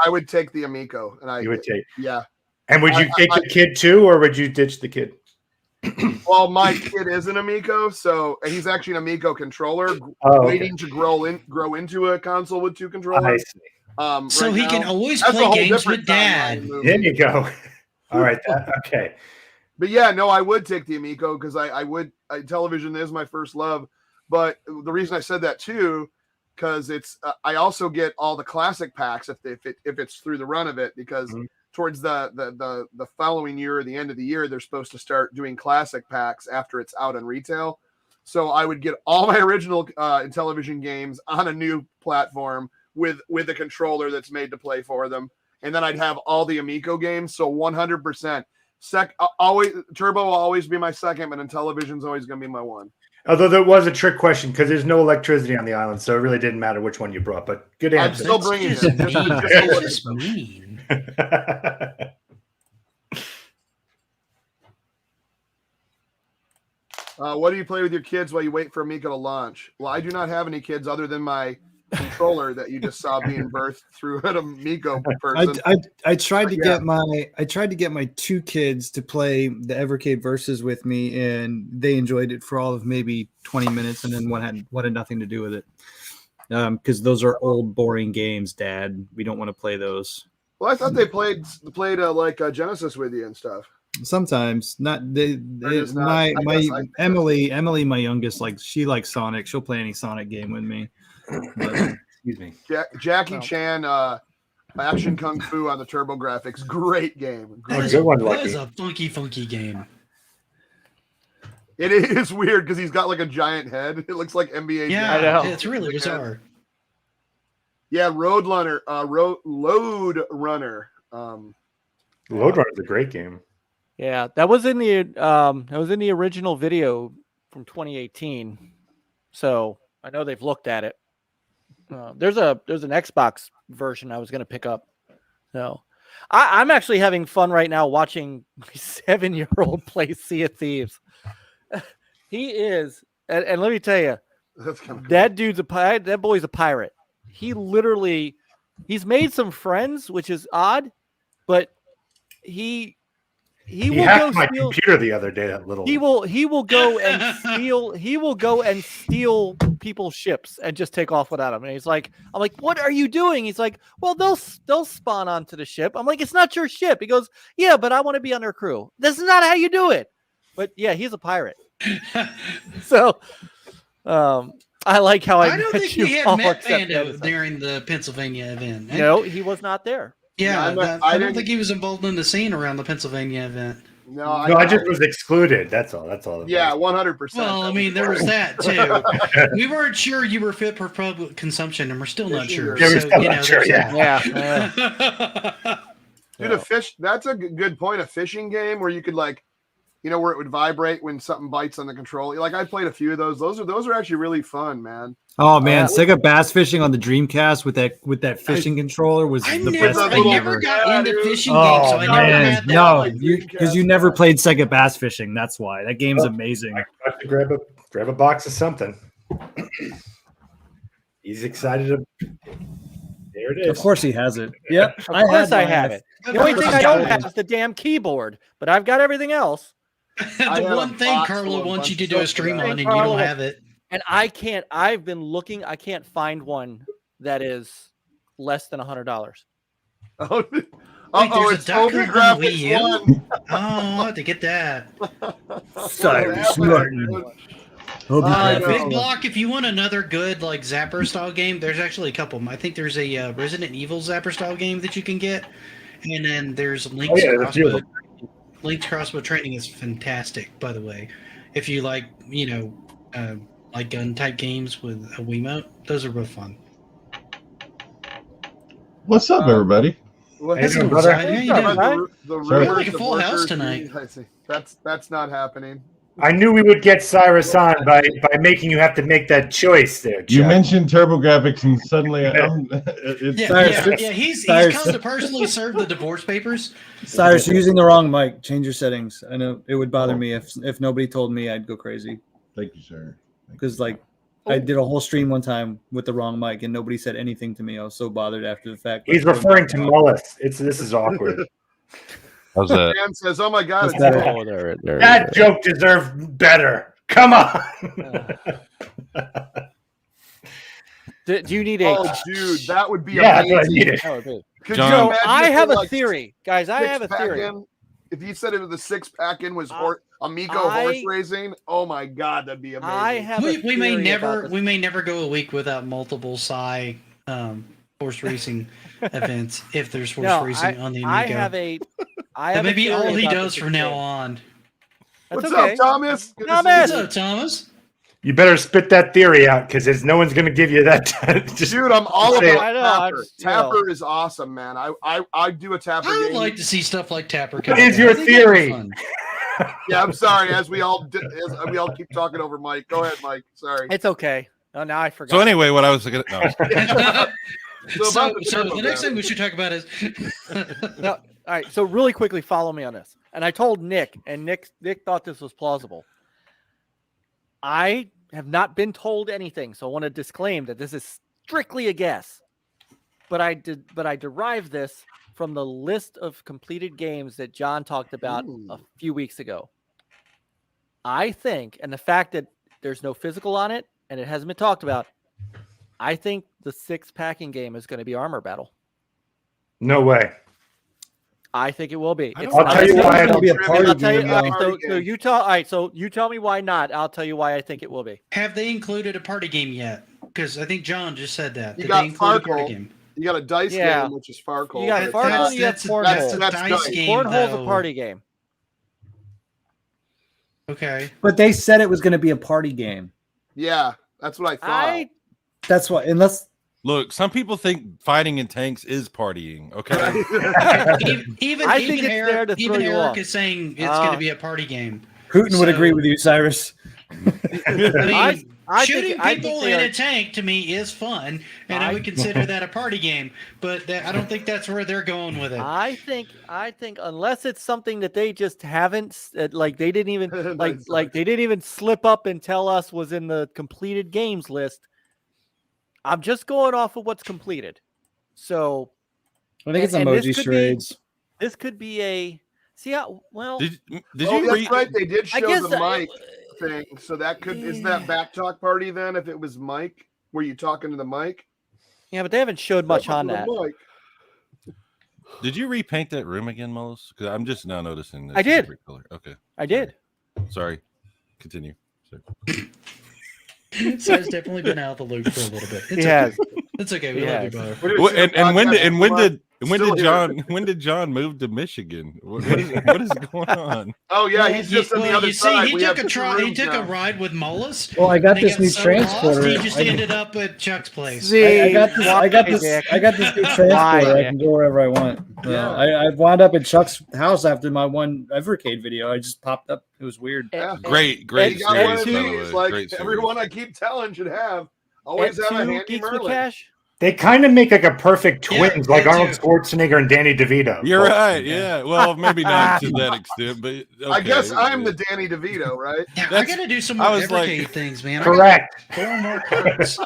I would take the Amico, and you would take. Yeah. And would you take the kid too, or would you ditch the kid? Well, my kid is an Amico, so he's actually an Amico controller, waiting to grow into a console with two controllers. I see. So he can always play games with Dad. There you go. All right. Okay. But yeah, no, I would take the Amico because television is my first love. But the reason I said that too, because it's I also get all the classic packs if it's through the run of it, because. Mm-hmm. Towards the following year or the end of the year, they're supposed to start doing classic packs after it's out on retail. So I would get all my original Intellivision games on a new platform with a controller that's made to play for them, and then I'd have all the Amico games. So 100%. Turbo will always be my second, but Intellivision's always going to be my one. Although there was a trick question because there's no electricity on the island, so it really didn't matter which one you brought. But good answer. I'm still bringing it. That's just mean. What do you play with your kids while you wait for Amico to launch? Well, I do not have any kids other than my controller that you just saw being birthed through an Amico person. I tried to get my two kids to play the Evercade Versus with me, and they enjoyed it for all of maybe 20 minutes, and then one had nothing to do with it. Because those are old, boring games, Dad. We don't want to play those. Well, I thought they played Genesis with you and stuff. Sometimes not. Emily, my youngest, she likes Sonic. She'll play any Sonic game with me. But, excuse me. Jackie Chan, Action Kung Fu on the TurboGrafx. Great game. Good one, Lucky. That is a funky game. It is weird because he's got a giant head. It looks like NBA. Yeah, I know. It's really bizarre. Yeah, Load Runner. Load Runner is a great game. Yeah, that was in the original video from 2018. So I know they've looked at it. There's an Xbox version I was going to pick up. So I'm actually having fun right now watching my 7-year-old play Sea of Thieves. He is, and let me tell you, that dude's that boy's a pirate. He literally, he's made some friends, which is odd, but he will hacked go my steal, computer the other day. That little he will go and steal. He will go and steal people's ships and just take off without him. And he's like, I'm like, what are you doing? He's like, well, they'll spawn onto the ship. I'm like, it's not your ship. He goes, yeah, but I want to be on their crew. This is not how you do it. But yeah, he's a pirate. So, I like how I don't think he had met Fando during the Pennsylvania event. No, he was not there. Yeah, I don't think he was involved in the scene around the Pennsylvania event. No, I just was excluded. That's all. Yeah, 100%. Well, I mean, there was that too. We weren't sure you were fit for public consumption, and we're still not sure. Yeah, we're still not sure. Yeah. Dude, a fish. That's a good point. A fishing game where you could where it would vibrate when something bites on the controller. Like I played a few of those. Those are actually really fun, man. Oh man, Sega Bass Fishing on the Dreamcast with that fishing controller was the best thing I never ever. got into fishing games, so I never had that. No, because you never played Sega Bass Fishing. That's why. That game's amazing. I have to grab a box of something. He's excited to. There it is. Of course he has it. Yep. Of course I have it. The only thing I don't have is the damn keyboard, but I've got everything else. The one thing Carlo wants you to do a stream on, and you don't have it. And I've been looking, I can't find one that is less than $100. It's Toby Graphics 1. Oh, I'll have to get that. Cyrus Martin. Big Block, if you want another good Zapper style game, there's actually a couple. I think there's a Resident Evil Zapper style game that you can get. And then there's Link's Crossbow. Link's Crossbow Training is fantastic, by the way. If you like gun type games with a Wiimote, those are real fun. What's up, everybody? That's the We're like a full house tonight. That's not happening. I knew we would get Cyrus on by making you have to make that choice there, Chuck. You mentioned TurboGrafx, and suddenly he's come to personally serve the divorce papers. Cyrus, you're using the wrong mic. Change your settings. I know it would bother me if nobody told me. I'd go crazy. Thank you, sir. Because I did a whole stream one time with the wrong mic, and nobody said anything to me. I was so bothered after the fact. He's referring to Mullis. This is awkward. How's that? Dan says, "Oh my God, that joke deserved better." Come on. Do you need a? Oh, dude, that would be amazing. John, I have a theory, guys. I have a theory. If you said it was the 6-pack-in was Amico horse racing, oh my God, that'd be amazing. We may never go a week without multiple horse racing events if there's horse racing on the Amico. That may be all he does from now on. What's up, Thomas? What's up, Thomas? You better spit that theory out because no one's going to give you that. Dude, I'm all about Tapper. Tapper is awesome, man. I do a Tapper game. I would like to see stuff like Tapper. What is your theory? Yeah, I'm sorry. As we all keep talking over Mike. Go ahead, Mike. Sorry. It's okay. Oh, now I forgot. So anyway, what I was going to... So the next thing we should talk about is... No, all right, so really quickly, follow me on this. And I told Nick, and Nick thought this was plausible. I have not been told anything, so I want to disclaim that this is strictly a guess. But I derived this from the list of completed games that John talked about a few weeks ago. I think, and the fact that there's no physical on it and it hasn't been talked about, I think the 6-packing game is going to be Armor Battle. No way. I think it will be. I'll tell you why it'll be a party game. So you tell me why not. I'll tell you why I think it will be. Have they included a party game yet? Because I think John just said that. You got Farkle. You got a dice game, which is Farkle. You got Farkle and you have Cornhole. That's a dice game. Cornhole's a party game. Okay. But they said it was going to be a party game. Yeah, that's what I thought. That's what, unless... Look, some people think fighting in tanks is partying. Okay. even Eric is saying it's going to be a party game. Putin would agree with you, Cyrus. I shooting people in a tank to me is fun, and I would consider that a party game. But I don't think that's where they're going with it. I think unless it's something that they just haven't like they didn't even like they didn't even slip up and tell us was in the completed games list. I'm just going off of what's completed. So I think it's emoji charades. This could be a Did you read? Right. They did show the mic thing, so that could isn't that backtalk party then? If it was Mike, were you talking to the mic? Yeah, but they haven't showed much on that. Did you repaint that room again, Mullis? Because I'm just now noticing this. I did. Color. Okay. I did. Sorry. Continue. So it's definitely been out of the loop for a little bit. It's okay. It's okay. We love you both. When did John move to Michigan? What is going on? Oh yeah, he's just on the other side. He took a ride with Mullis. Well, I got this new transporter. He just ended up at Chuck's place. I got this new transporter. I can go wherever I want. I wound up at Chuck's house after my one Evercade video. I just popped up. It was weird. Yeah. Great series, by the way. Like great everyone I keep telling should have. Always have a handy Merlin. They kind of make like a perfect twins, like Arnold Schwarzenegger and Danny DeVito. You're right. Yeah. Well, maybe not to that extent, but okay. I guess I'm the Danny DeVito, right? Yeah, I got to do some more Evercade things, man. Correct. 4 more cards.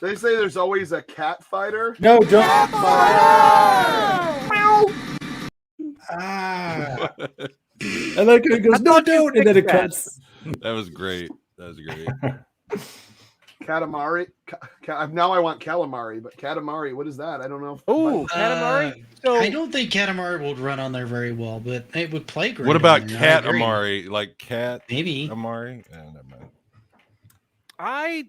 They say there's always a cat fighter. No, don't. And like it goes, no, don't, and then it cuts. That was great. Katamari. Now I want calamari, but Katamari, what is that? I don't know. Oh, Katamari. I don't think Katamari would run on there very well, but it would play great. What about Katamari? Like cat? Maybe Amari. Tech. I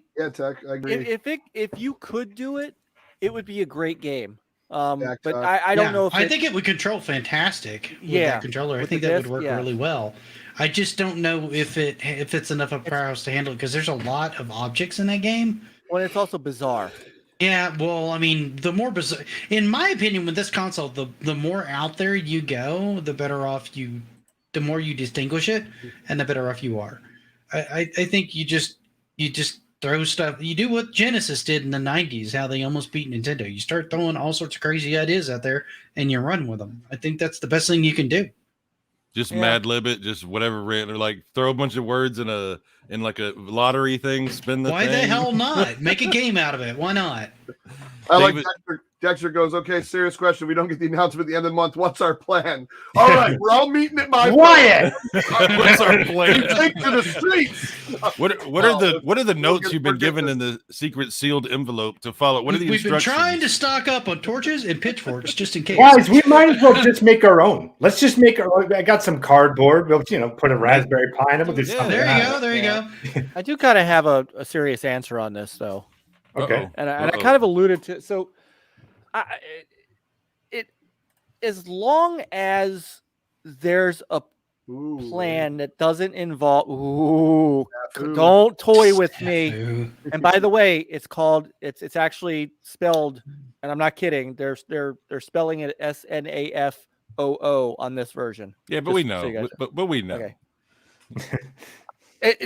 agree. If you could do it, it would be a great game. But I don't know if I think it would control fantastic with that controller. I think that would work really well. I just don't know if it's enough of a powerhouse to handle it because there's a lot of objects in that game. Well, it's also bizarre. Yeah, well, I mean, the more bizarre, in my opinion, with this console, the more out there you go, the better off the more you distinguish it, and the better off you are. I think you just throw stuff. You do what Genesis did in the 90s, how they almost beat Nintendo. You start throwing all sorts of crazy ideas out there, and you run with them. I think that's the best thing you can do. Just Mad Lib it, just whatever, or like throw a bunch of words in like a lottery thing, spin the Why thing. the hell not? Make a game out of it. Why not? I like Dexter goes, okay, serious question. We don't get the announcement at the end of the month. What's our plan? All right, we're all meeting at my Wyatt. What's our plan? Take to the streets. What are the notes you've been given in the secret sealed envelope to follow? What are the instructions? We've been trying to stock up on torches and pitchforks just in case. Guys, we might as well just make our own. Let's just make our. I got some cardboard. We'll put a Raspberry Pi in it. We'll do something. There you go. I do kind of have a serious answer on this though. Okay. And I kind of alluded to so. It as long as there's a plan that doesn't involve don't toy with me. And by the way, it's actually spelled, and I'm not kidding, they're spelling it SNAFOO on this version. Yeah, but we know. But we know. Okay.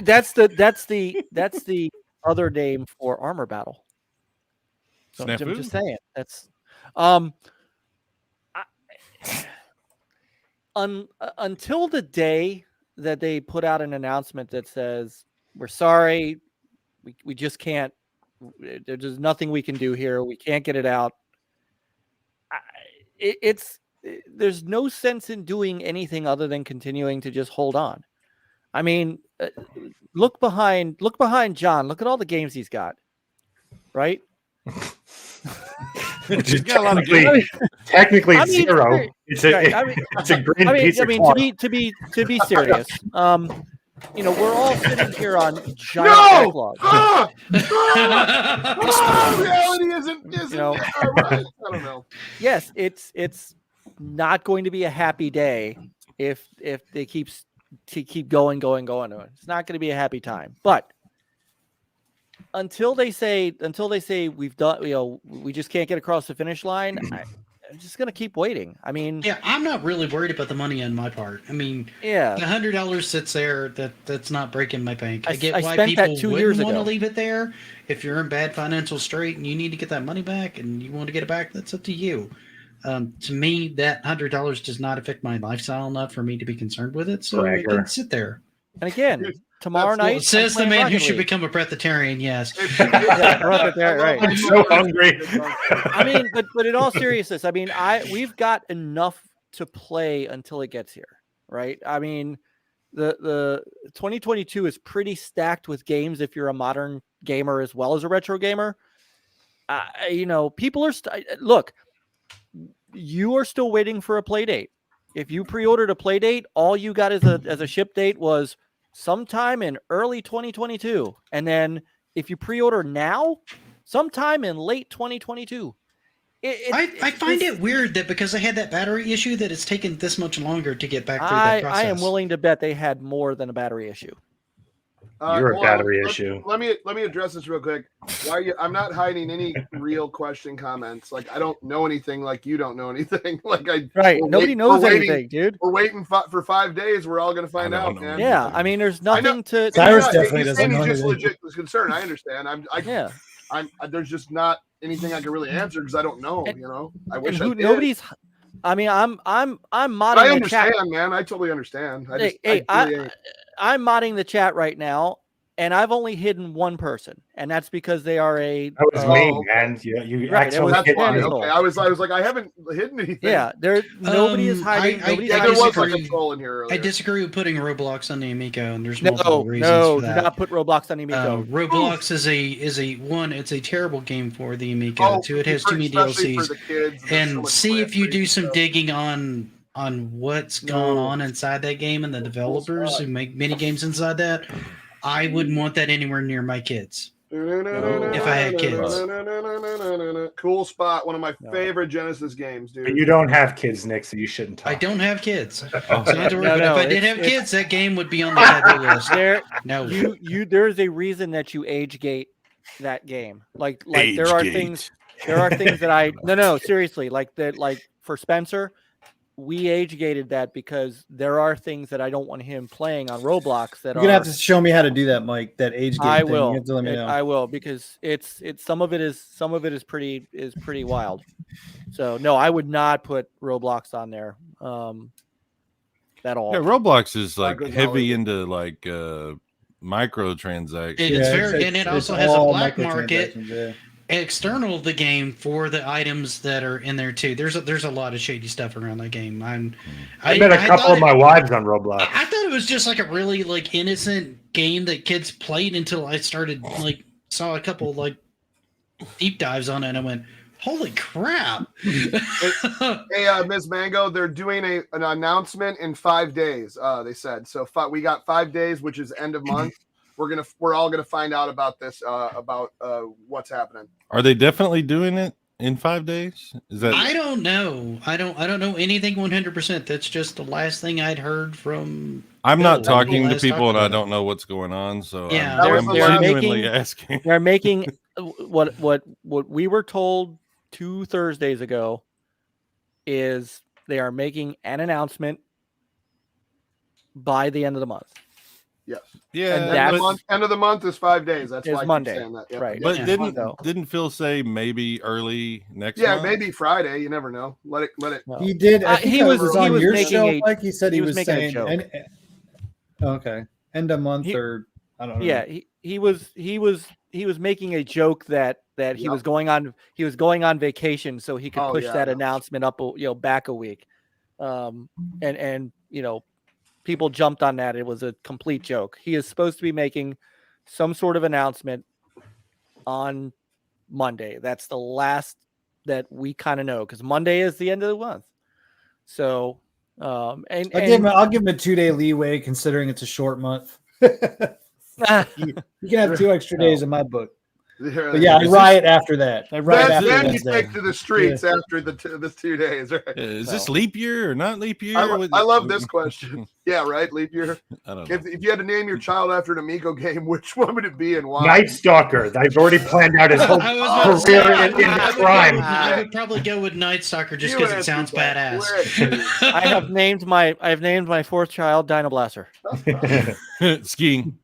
That's the other name for armor battle. So I'm just saying that's until the day that they put out an announcement that says we're sorry, we just can't. There's nothing we can do here. We can't get it out. There's no sense in doing anything other than continuing to just hold on. I mean, look behind John. Look at all the games he's got, right? Technically zero. It's a green piece of cloth. To be serious, we're all sitting here on giant backlogs. Reality isn't right. I don't know. Yes, it's not going to be a happy day if they keep going. It's not going to be a happy time, but. Until they say we've done, we just can't get across the finish line. just gonna keep waiting. I mean, yeah, I'm not really worried about the money on my part. I mean, yeah, the $100 sits there. That's not breaking my bank. I get why spent that people 2 years wouldn't want to ago. leave it there. If you're in bad financial strait and you need to get that money back and you want to get it back, that's up to you. To me, that $100 does not affect my lifestyle enough for me to be concerned with it, so it can sit there. And again, tomorrow night, well, says the man who should become a breatharian. Yes, right. I'm so hungry. I mean, but in all seriousness, I mean, we've got enough to play until it gets here, right? I mean, the 2022 is pretty stacked with games if you're a modern gamer as well as a retro gamer. You know, people are look. You are still waiting for a play date. If you pre-ordered a play date, all you got as a ship date was sometime in early 2022. And then if you pre-order now, sometime in late 2022. I find it weird that because I had that battery issue that it's taken this much longer to get back through that process. I am willing to bet they had more than a battery issue. You're a battery issue. Let me address this real quick. I'm not hiding any real question comments. Like I don't know anything. Like you don't know anything. Like nobody knows anything, dude. We're waiting for 5 days. We're all gonna find out, man. Yeah, I mean, there's nothing to. Cyrus definitely doesn't know. Just legit concern. I understand. There's just not anything I can really answer because I don't know. You know, I wish I did. Nobody's. I mean, I'm modding. I understand, man. I totally understand. I'm modding the chat right now, and I've only hidden one person, and that's because they are a. That was me, man. You actually hit me. Okay, I was like, I haven't hidden anything. Yeah, nobody is hiding. There was like a troll in here earlier. I disagree with putting Roblox on the Amico, and there's multiple reasons for that. Do not put Roblox on the Amico. Roblox is a one. It's a terrible game for the Amico. Two, it has too many DLCs. And see if you do some digging on what's going on inside that game and the developers who make mini games inside that. I wouldn't want that anywhere near my kids. If I had kids. Cool spot. One of my favorite Genesis games, dude. But you don't have kids, Nick, so you shouldn't talk. I don't have kids. So not to worry, but if I did have kids, that game would be on the taboo list. There's a reason that you age gate that game. Like there are things that seriously, like that, like for Spencer, we age gated that because there are things that I don't want him playing on Roblox that you're gonna have to show me how to do that, Mike. That age gate I thing. will. You have to let me know. I will, because it's some of it is pretty wild. So no, I would not put Roblox on there at all. Yeah, Roblox is like heavy into like microtransactions. It's very, and it also has a black market. Yeah. External the game for the items that are in there too. There's a lot of shady stuff around that game. I met a couple of my wives on Roblox. I thought it was just like a really like innocent game that kids played until I started saw a couple like deep dives on it and I went, holy crap. Hey, Ms. Mango, they're doing an announcement in 5 days. They said so. We got 5 days, which is end of month. We're all gonna find out about this about what's happening. Are they definitely doing it in 5 days? Is that? I don't know. I don't know anything 100%. That's just the last thing I'd heard from. I'm not talking to people, and I don't know what's going on. So yeah, I'm genuinely asking. They're making what we were told 2 Thursdays ago is they are making an announcement by the end of the month. Yes. Yeah. End of the month is 5 days. That's why Monday. I keep saying that. Yep. Right. But didn't Phil say maybe early next month? Maybe Friday. You never know. Let it. No. He did. I think he was on your making show, like he said, he was making saying. Okay. End of month or I don't know. Yeah, he was making a joke that he was going on vacation so he could push that announcement up back a week. And people jumped on that. It was a complete joke. He is supposed to be making some sort of announcement on Monday. That's the last that we kind of know because Monday is the end of the month. So, I'll give him a 2-day leeway considering it's a short month. You can have 2 extra days in my book. But yeah, I riot after that. Then you take to the streets after the 2 days. Right? Is this leap year or not leap year? I love this question. Yeah, right. Leap year. I don't know. If you had to name your child after an Amico game, which one would it be and why? Night Stalker. I've already planned out his whole career in crime. I would probably go with Night Stalker just because it sounds badass. I have named my fourth child Dino Blaster. Skiing.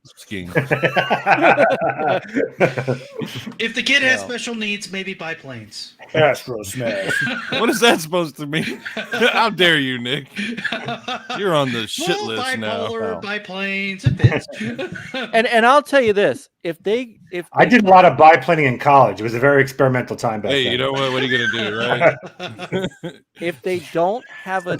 If the kid has special needs, maybe biplanes. Astro Smash. What is that supposed to mean? How dare you, Nick? You're on the shit list now. Bipolar, biplanes, it fits. And I'll tell you this: if I did a lot of biplaning in college. It was a very experimental time back then. Hey, you know what? What are you gonna do, right? if they don't have a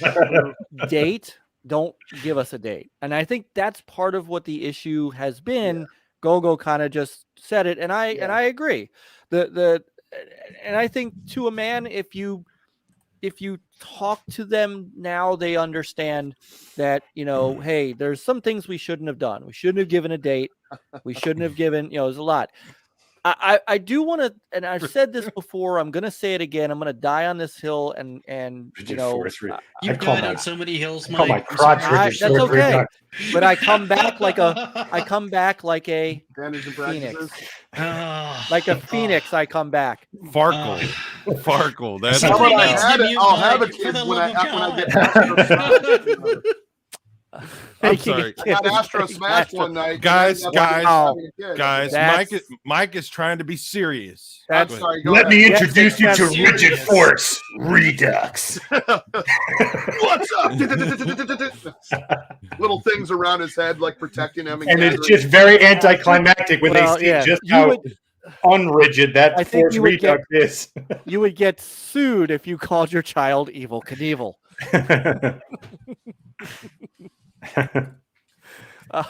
date, don't give us a date. And I think that's part of what the issue has been. Gogo kind of just said it, and I agree. And I think to a man, if you talk to them now, they understand that, hey, there's some things we shouldn't have done. We shouldn't have given a date. We shouldn't have given, there's a lot. I do want to, and I've said this before, I'm going to say it again. I'm going to die on this hill and you've died on so many hills, Mike. Mike. That's okay. But I come back like a phoenix. Like a phoenix, I come back. Farkle. That's I'll have a kid when I get I'm sorry. I got Astro Smash one night. Guys, Mike is trying to be serious. I'm sorry. Let me introduce you to Rigid Force Redux. What's up? Little things around his head, like protecting him. And it's just very anticlimactic when they see just how unrigid that Force Redux is. You would get sued if you called your child Evil Knievel. I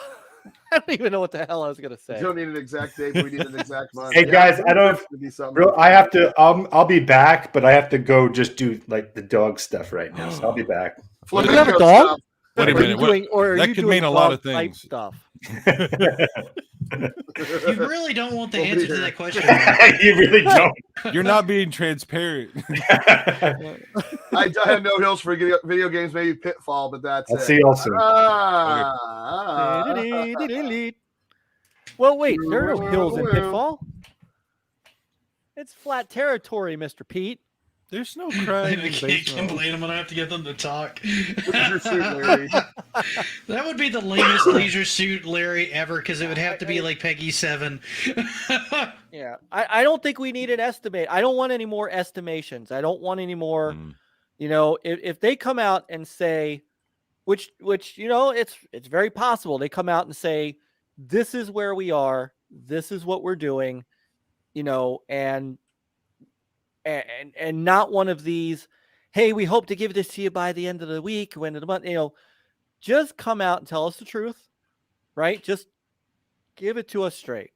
don't even know what the hell I was going to say. You don't need an exact date, but we need an exact month. Hey guys, I have to. I'll be back, but I have to go just do like the dog stuff right now. So I'll be back. You have a dog? Wait a minute. That could mean a lot of things. Stuff. You really don't want the answer to that question. You really don't. You're not being transparent. I have no hills for video games, maybe Pitfall, but that's Let's see also. Well, wait, there are no hills in Pitfall. It's flat territory, Mr. Pete. There's no crying. I can't complain. I'm gonna have to get them to talk. That would be the lamest Leisure Suit Larry ever, because it would have to be like Peggy 7. Yeah, I don't think we need an estimate. I don't want any more estimations. I don't want any more. If they come out and say, which it's very possible they come out and say, this is where we are, this is what we're doing, and not one of these, hey, we hope to give this to you by the end of the week, when of the month, just come out and tell us the truth, right? Just give it to us straight.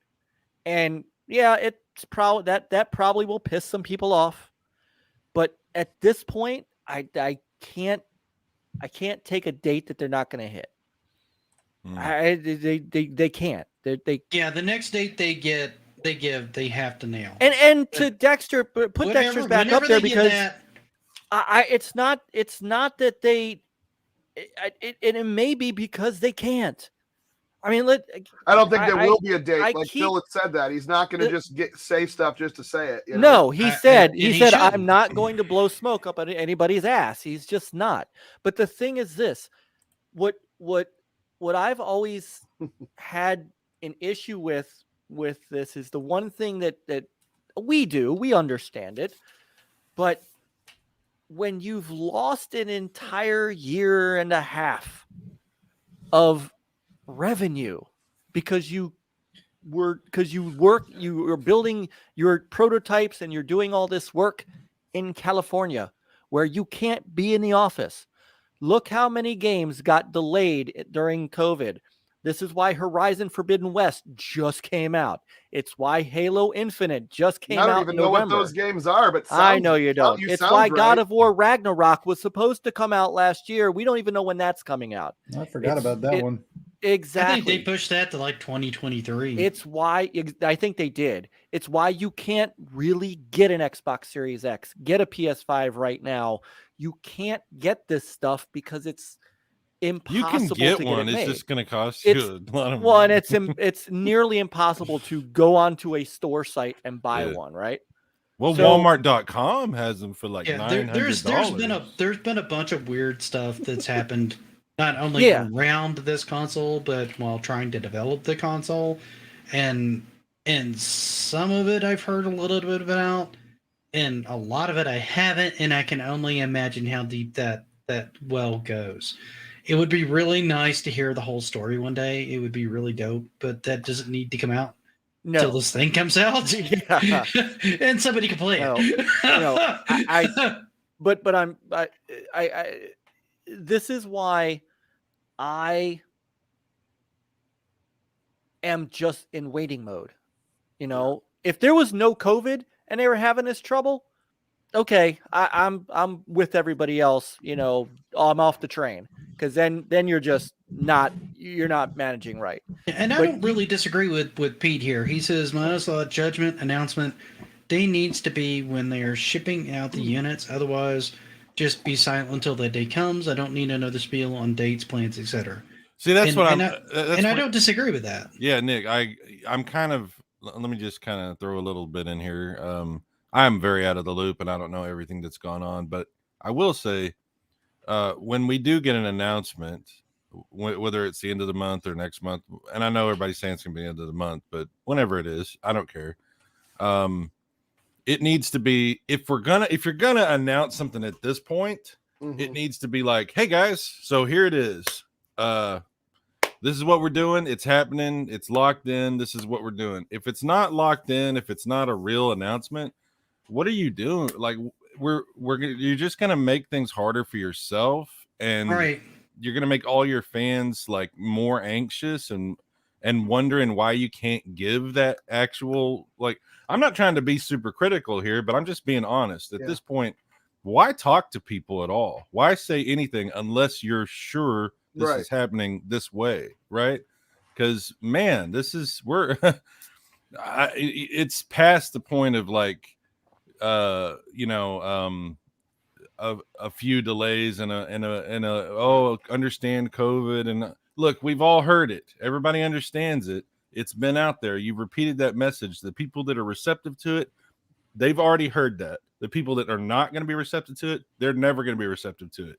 And yeah, it's probably that probably will piss some people off, but at this point, I can't take a date that they're not going to hit. They can't. Yeah, the next date they have to nail. And to Dexter, put Dexter's back up there, because it's not that they. It may be because they can't. I mean, I don't think there will be a date. Phil had said that he's not going to just say stuff just to say it. No, he said I'm not going to blow smoke up anybody's ass. He's just not. But the thing is this: what I've always had an issue with this is the one thing that we understand it, but when you've lost an entire year and a half of revenue because you were building your prototypes and you're doing all this work in California where you can't be in the office. Look how many games got delayed during COVID. This is why Horizon Forbidden West just came out. It's why Halo Infinite just came out in November. I don't even know what those games are, but I know you don't. It's why God of War Ragnarok was supposed to come out last year. We don't even know when that's coming out. I forgot about that one. I Exactly. think they pushed that to like 2023. It's why I think they did. It's why you can't really get an Xbox Series X, get a PS5 right now. You can't get this stuff because impossible You can get to one. get it It's made. just going to cost you a lot of money. Well, and it's nearly impossible to go onto a store site and buy one, right? Well, So, Walmart.com has them for like $900. There's been a bunch of weird stuff that's happened not only around this console, but while trying to develop the console, and some of it I've heard a little bit about, and a lot of it I haven't, and I can only imagine how deep that well goes. It would be really nice to hear the whole story one day. It would be really dope, but that doesn't need to come out until this thing comes out. Yeah. And somebody can play it. This is why I am just in waiting mode. You know, if there was no COVID and they were having this trouble, okay, I'm with everybody else. You know, I'm off the train, because then you're just not managing right. And I don't really disagree with Pete here. He says my judgment announcement day needs to be when they are shipping out the units. Otherwise, just be silent until that day comes. I don't need another spiel on dates, plans, etc. See, that's what I don't disagree with that. Yeah, Nick, I'm kind of, let me just kind of throw a little bit in here. I'm very out of the loop and I don't know everything that's gone on, but I will say, when we do get an announcement, whether it's the end of the month or next month, and I know everybody's saying it's gonna be the end of the month, but whenever it is, I don't care. It needs to be, if you're gonna announce something at this point, it needs to be like, hey guys, so here it is. This is what we're doing. It's happening. It's locked in. This is what we're doing. If it's not locked in, if it's not a real announcement, what are you doing? Like, you're just gonna make things harder for yourself, and you're gonna make all your fans like more anxious and wondering why you can't give that actual, like, I'm not trying to be super critical here, but I'm just being honest. At this point, why talk to people at all? Why say anything unless you're sure this is happening this way, right? Because man, it's past the point of like a few delays and understand COVID, and look, we've all heard it. Everybody understands it. It's been out there. You've repeated that message. The people that are receptive to it, they've already heard that. The people that are not going to be receptive to it, they're never going to be receptive to it.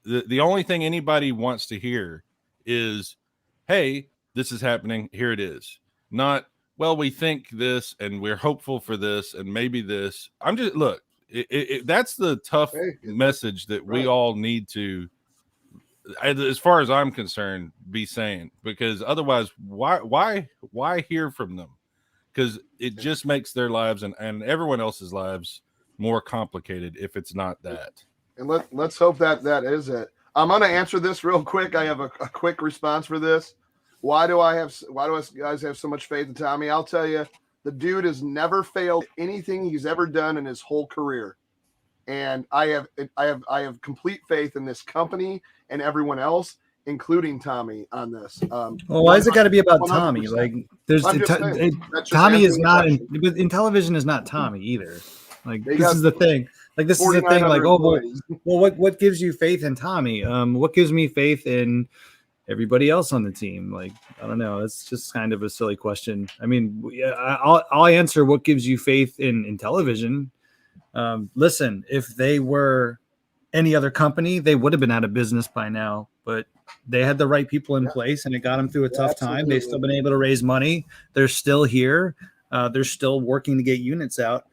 The only thing anybody wants to hear is, hey, this is happening. Here it is. Not, well, we think this and we're hopeful for this and maybe this. I'm just, look, that's the tough message that we all need to, as far as I'm concerned, be saying, because otherwise, why hear from them? Because it just makes their lives and everyone else's lives more complicated if it's not that. And let's hope that is it. I'm going to answer this real quick. I have a quick response for this. Why do us guys have so much faith in Tommy? I'll tell you, the dude has never failed anything he's ever done in his whole career. And I have complete faith in this company and everyone else, including Tommy, on this. Well, why is it got to be about 100%. Tommy? Like, there's Tommy is not in Intellivision is not Tommy either. Like, this is the thing. Like, this is the thing. Like, well, what gives you faith in Tommy? What gives me faith in everybody else on the team? Like, I don't know. It's just kind of a silly question. I mean, I'll answer what gives you faith in Intellivision. Listen, if they were any other company, they would have been out of business by now. But they had the right people in place, and it got them through a tough time. They've still been able to raise money. They're still here. They're still working to get units out.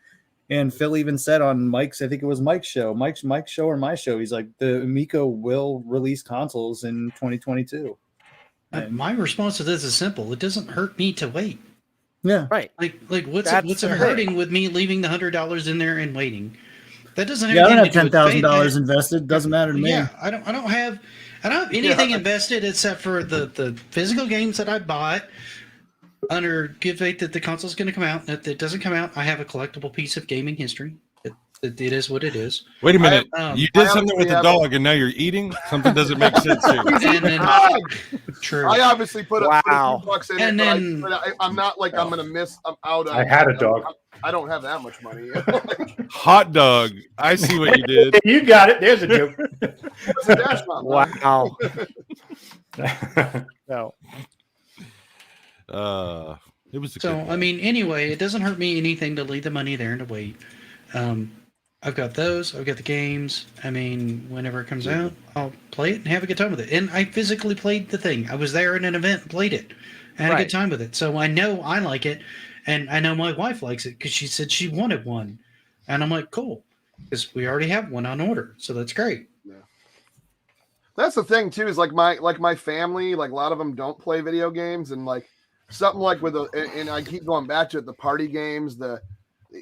And Phil even said on Mike's, I think it was Mike's show or my show, he's like, the Amico will release consoles in 2022. My response to this is simple. It doesn't hurt me to wait. Yeah. Right. Like what's it hurting with me leaving the $100 in there and waiting? That doesn't have I don't have $10,000 invested. Doesn't matter to me. Yeah, I don't have anything invested except for the physical games that I bought under good faith that the console's going to come out. If it doesn't come out, I have a collectible piece of gaming history. It is what it is. Wait a minute. You did I something with the obviously dog, and now you're eating. Something doesn't make sense here. And then, true. I obviously put a Wow. few bucks in And it, then- but I'm not like I'm gonna miss. I'm out. I had a dog. I don't have that much money. Hot dog. I see what you did. You got it. There's a joke. What's the dash mom? Wow. No. It was a So, good I mean, anyway, it doesn't hurt me anything to leave the money there and to wait. I've got those. I've got the games. I mean, whenever it comes out, I'll play it and have a good time with it. And I physically played the thing. I was there at an event and played it. I had a good time with it. So I know I like it. And I know my wife likes it because she said she wanted one. And I'm like, cool. Because we already have one on order. So that's great. Yeah. That's the thing too, is like my family, like a lot of them don't play video games, and like something like and I keep going back to it, the party games,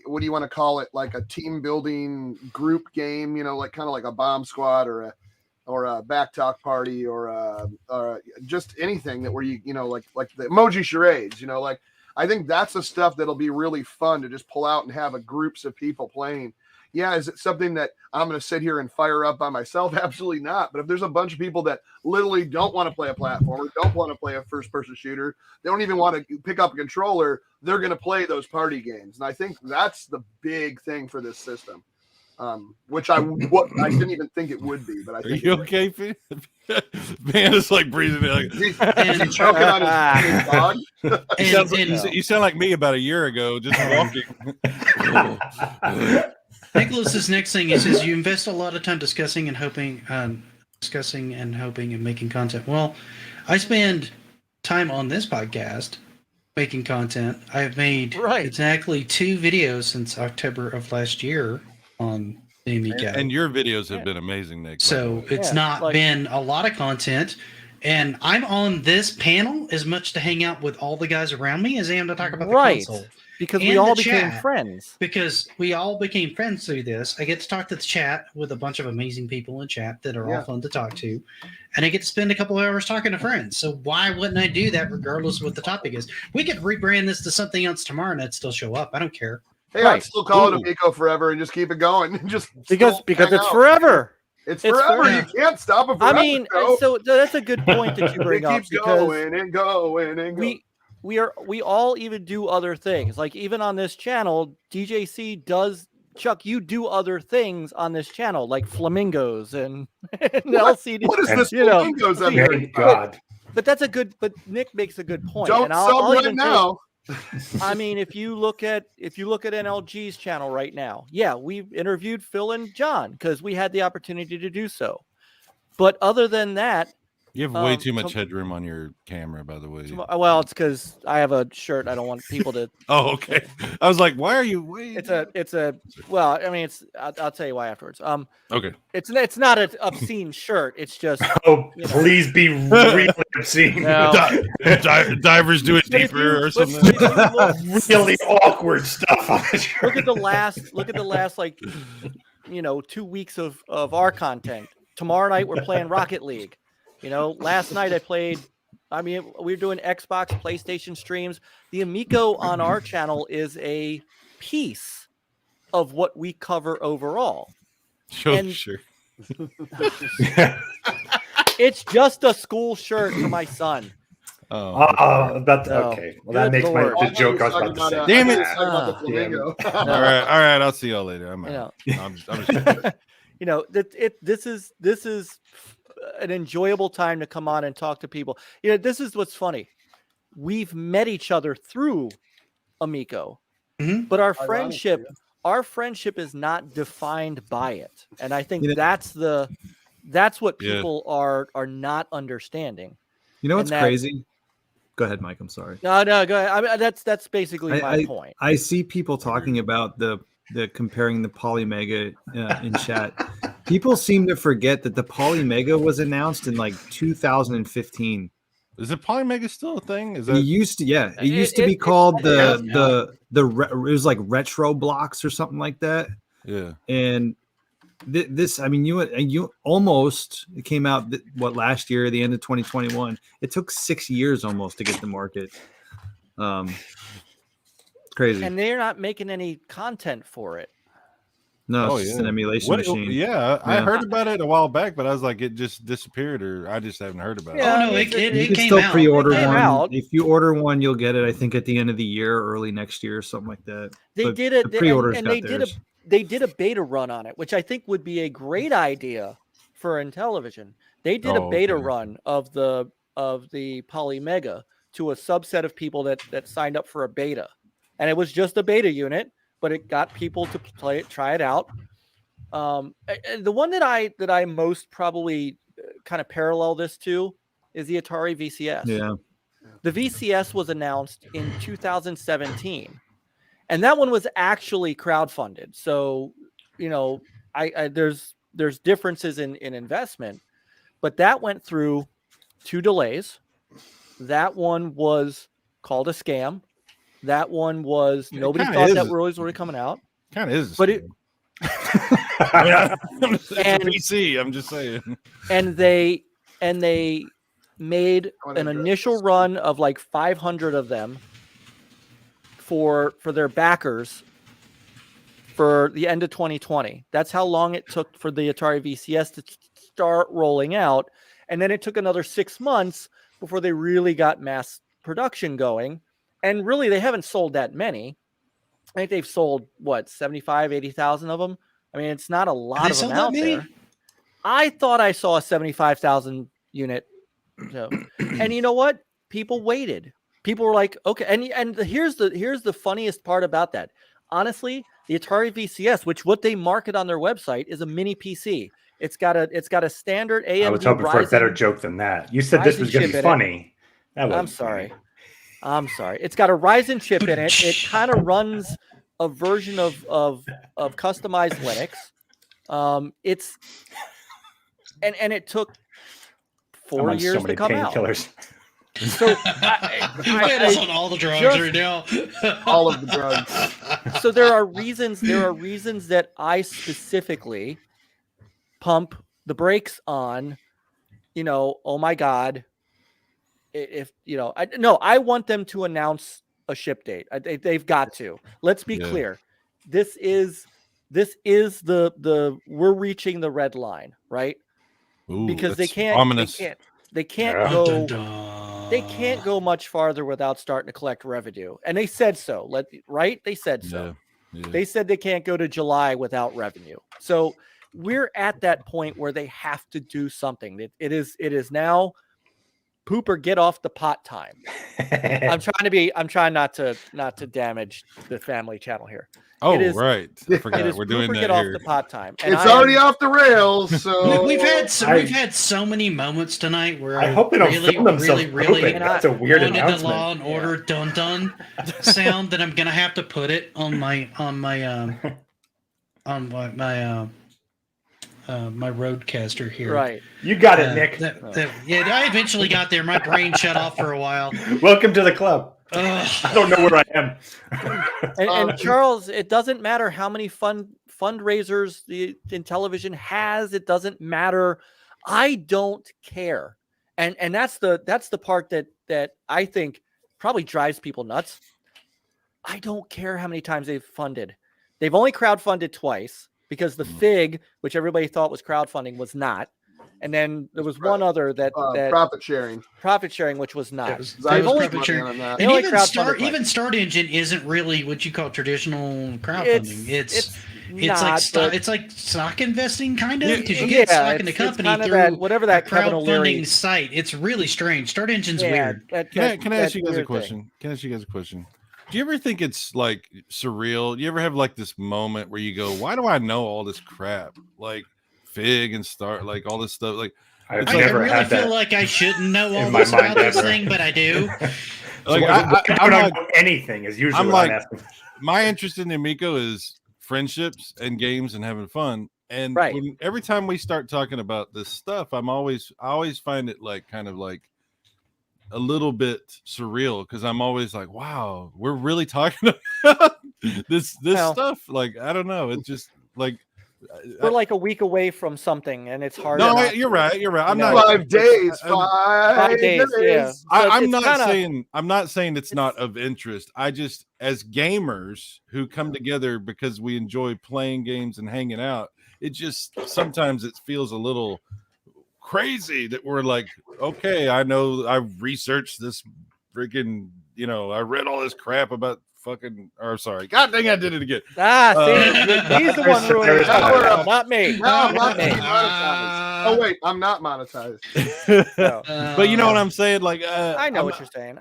what do you want to call it? Like a team building group game, like kind of like a bomb squad or a back talk party or just anything that where you like the emoji charades, like I think that's the stuff that'll be really fun to just pull out and have a groups of people playing. Yeah, is it something that I'm going to sit here and fire up by myself? Absolutely not. But if there's a bunch of people that literally don't want to play a platformer, don't want to play a first-person shooter, they don't even want to pick up a controller, they're going to play those party games. And I think that's the big thing for this system, which I didn't even think it would be. But I think Are you okay, Finn? Man, it's like breathing. Like, he's choking on his dog. You sound like me about a year ago, just walking. Nicholas's next thing is you invest a lot of time discussing and hoping and making content. Well, I spend time on this podcast making content. I've made exactly 2 videos since October of last year on the Amico. And your videos have been amazing, Nick. So it's not been a lot of content. And I'm on this panel as much to hang out with all the guys around me as I am to talk about the console. Because we all became friends. Because we all became friends through this. I get to talk to the chat with a bunch of amazing people in chat that are all fun to talk to. And I get to spend a couple of hours talking to friends. So why wouldn't I do that regardless of what the topic is? We could rebrand this to something else tomorrow and it'd still show up. I don't care. Hey, I'd still call it Amico forever and just keep it going. Because it's forever. It's forever. You can't stop it forever. I mean, so that's a good point that you bring up. It keeps going and going and going. We all even do other things. Like even on this channel, DJC does. Chuck, you do other things on this channel, like flamingos and LCD. What is this flamingos? God. But that's a good. But Nick makes a good point. Don't sub right now. I mean, if you look at NLG's channel right now, we've interviewed Phil and John because we had the opportunity to do so. But other than that, you have way too much headroom on your camera, by the way. Well, it's because I have a shirt. I don't want people to. Oh, okay. I was like, why are you waiting? It's a. Well, I mean, I'll tell you why afterwards. Okay. It's not an obscene shirt. It's just. Oh, please be really obscene. No. Divers do it deeper or something. Really awkward stuff on the shirt. Look at the last like, 2 weeks of our content. Tomorrow night we're playing Rocket League. Last night we're doing Xbox, PlayStation streams. The Amico on our channel is a piece of what we cover overall. Sure. It's just a school shirt for my son. Okay. Well, that makes the joke I was about to say. Damn it! Damn it. All right. I'll see y'all later. I'm just this is an enjoyable time to come on and talk to people. This is what's funny. We've met each other through Amico, but our friendship is not defined by it, and I think that's what people are not understanding. You know what's crazy? Go ahead, Mike. I'm sorry. No, go ahead. I mean, that's basically my point. I see people talking about the comparing the Polymega in chat. People seem to forget that the Polymega was announced in like 2015. Is it Polymega still a thing? Is it used to? Yeah, it used to be called it was like Retro Blocks or something like that. Yeah, and this, I mean, you almost came out last year, the end of 2021. It took 6 years almost to get to market. Crazy. And they're not making any content for it. No, it's just an emulation machine. Yeah, I heard about it a while back, but I was like, it just disappeared, or I just haven't heard about it. Oh no, you it can came still out. pre-order It came one. out. If you order one, you'll get it. I think at the end of the year, early next year, or something like that. They But did it, the pre-orders and got they did theirs. they did a beta run on it, which I think would be a great idea for Intellivision. They did a beta run of the Polymega to a subset of people that signed up for a beta, and it was just a beta unit, but it got people to play it, try it out. The one that I most probably kind of parallel this to is the Atari VCS. Yeah, the VCS was announced in 2017. And that one was actually crowdfunded. So, you know, I there's differences in investment, but that went through 2 delays. That one was called a scam. That one was nobody thought that was already coming out. Kind of is, but it. It's a PC. I'm just saying. And they made an initial run of like 500 of them for their backers for the end of 2020. That's how long it took for the Atari VCS to start rolling out. And then it took another 6 months before they really got mass production going. And really, they haven't sold that many. I think they've sold, 75, 80,000 of them. I mean, it's not a lot of them out there. I thought I saw a 75,000 unit. So, and you know what? People waited. People were like, okay. And here's the funniest part about that. Honestly, the Atari VCS, which what they market on their website, is a mini PC. It's got a standard AMD. I was hoping for a better joke than that. You said this was going to be funny. I'm sorry. It's got a Ryzen chip in it. It kind of runs a version of customized Linux. It's and it took 4 years to come out. So I on all the drugs right now. All of the drugs. So there are reasons that I specifically pump the brakes on, oh my God. If I want them to announce a ship date. They've got to. Let's be clear. This is the we're reaching the red line, right? Ooh, because they can't go much farther without starting to collect revenue. And they said so. They said so. Yeah. They said they can't go to July without revenue. So we're at that point where they have to do something. It is now poop or get off the pot time. I'm trying not to damage the family channel here. Oh, right. I forgot. We're doing that get here. Off the pot time. And it's already off the rails. So we've had so many moments tonight where I hope they don't film themselves really that's a weird announcement. The Law and Order dun sound that I'm gonna have to put it on my roadcaster here. Right. You got it, Nick. I eventually got there. My brain shut off for a while. Welcome to the club. I don't know where I am. and Charles, it doesn't matter how many fundraisers the Intellivision has. It doesn't matter. I don't care. And that's the part that I think probably drives people nuts. I don't care how many times they've funded. They've only crowdfunded twice because the FIG, which everybody thought was crowdfunding, was not. And then there was one other that profit sharing, which was not. They've only and even Start Engine isn't really what you call traditional crowdfunding. It's like stock investing, kind of, because you get stock in the company through whatever that crowdfunding site. It's really strange. Start Engine's weird. Can I ask you guys a question? Do you ever think it's like surreal? You ever have like this moment where you go, "Why do I know all this crap?" Like Fig and Start, like all this stuff. Like I really feel like I shouldn't know all this about this thing, but I do. Like I don't know anything. Is usually what I'm asking. My interest in the Amico is friendships and games and having fun. And every time we start talking about this stuff, I always find it like kind of like a little bit surreal because I'm always like, wow, we're really talking about this stuff. Like I don't know, it's just like. we're like a week away from something, and it's hard. No, you're right. You're right. I'm not 5 days. 5 days. Yeah. So I'm not saying it's not of interest. I just, as gamers who come together because we enjoy playing games and hanging out, it just sometimes it feels a little crazy that we're like, okay, I know I researched this freaking, I read all this crap about fucking, or sorry, god dang, I did it again. See, he's the one ruining it. Not me. No, I'm not monetized. Oh wait, I'm not monetized. No. But you know what I'm saying? Like, I know what you're saying.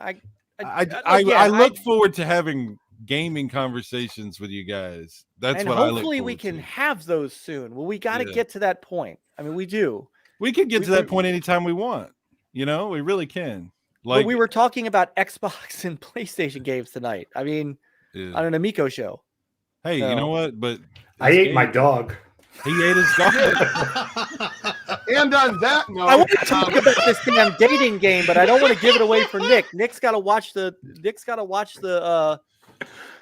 I look forward to having gaming conversations with you guys. That's what I look forward to. Hopefully we can have those soon. Well, we got to get to that point. I mean, we do. We can get to that point anytime we want. We really can. Like, but we were talking about Xbox and PlayStation games tonight. I mean, on an Amico show. Hey, you know what? But I ate my dog. He ate his dog. And on that note, I want to talk about this damn dating game, but I don't want to give it away for Nick. Nick's got to watch the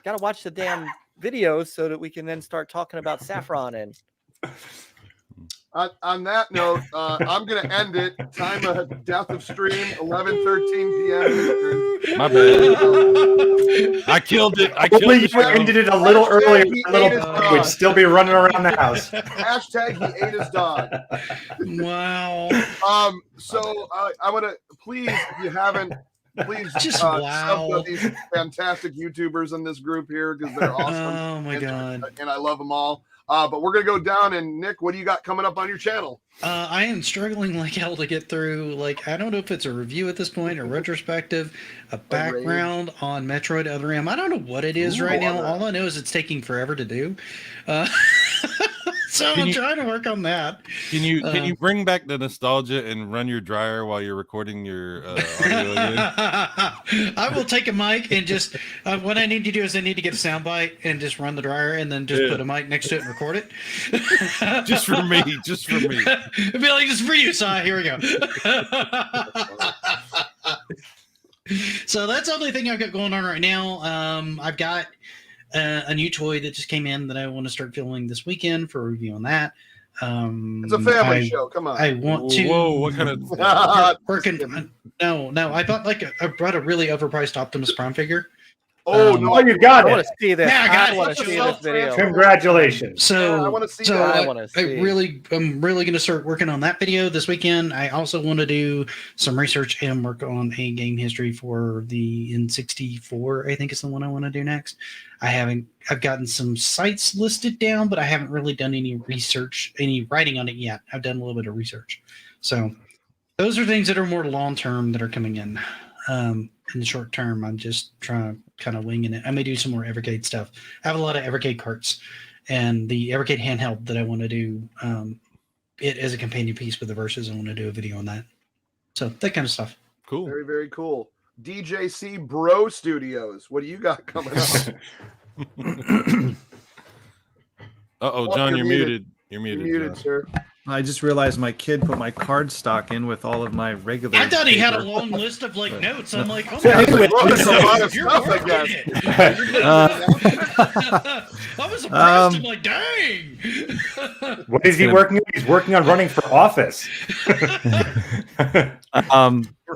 damn videos so that we can then start talking about Saffron and. On that note, I'm going to end it. Time of death of stream, 11:13 p.m. Eastern. My bad. I killed it. Hopefully you ended it a little earlier. We'd still be running around the house. Hashtag he ate his dog. Wow. So I want to, please, if you haven't, please just sub to these fantastic YouTubers in this group here because they're awesome. Oh my god. And I love them all. But we're gonna go down, and Nick, what do you got coming up on your channel? I am struggling like hell to get through. Like, I don't know if it's a review at this point, a retrospective, a background on Metroid Other M. I don't know what it is right now. All I know is it's taking forever to do. So I'm trying to work on that. Can you bring back the nostalgia and run your dryer while you're recording your audio again? I will take a mic and just what I need to do is I need to get a soundbite and just run the dryer and then just put a mic next to it and record it. Just for me. Just for me. It'd be like, just for you, Si. Here we go. So that's the only thing I've got going on right now. I've got a new toy that just came in that I want to start filming this weekend for a review on that. It's a family show. Come on. I want to. Whoa! What kind of working? No. I brought a really overpriced Optimus Prime figure. Oh no! You got it. I want to see this. Yeah, I want to see this video. Congratulations. So I want to see that. that. I'm really going to start working on that video this weekend. I also want to do some research and work on a game history for the N64. I think is the one I want to do next. I've gotten some sites listed down, but I haven't really done any research, any writing on it yet. I've done a little bit of research. So those are things that are more long-term that are coming in. In the short term, I'm just trying to kind of winging it. I may do some more Evercade stuff. I have a lot of Evercade carts and the Evercade handheld that I want to do it as a companion piece with the Versus. I want to do a video on that. So that kind of stuff. Cool. Very, very cool. DJC Bro Studios. What do you got coming up? John, you're muted. You're You're muted, muted, John. sir. I just realized my kid put my card stock in with all of my regular. I thought he had a paper. long list of like notes. I'm like, oh Anyway, my that's a lot of you're stuff, I working guess. it. I was surprised. I'm like, dang. What is he working on? He's working on running for office. A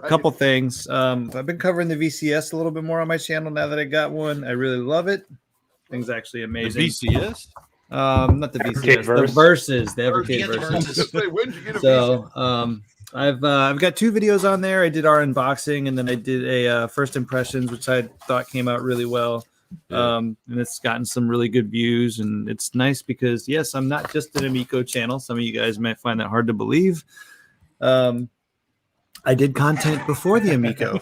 couple things. I've been covering the VCS a little bit more on my channel now that I got one. I really love it. Thing's actually amazing. The VCS? Not the VCS, the Versus, the Evercade Versus. When did you get a So, I've got 2 videos on there. I did our unboxing, and then I did a first impressions, which I thought came out really well. And it's gotten some really good views, and it's nice because yes, I'm not just an Amico channel. Some of you guys might find that hard to believe. I did content before the Amico,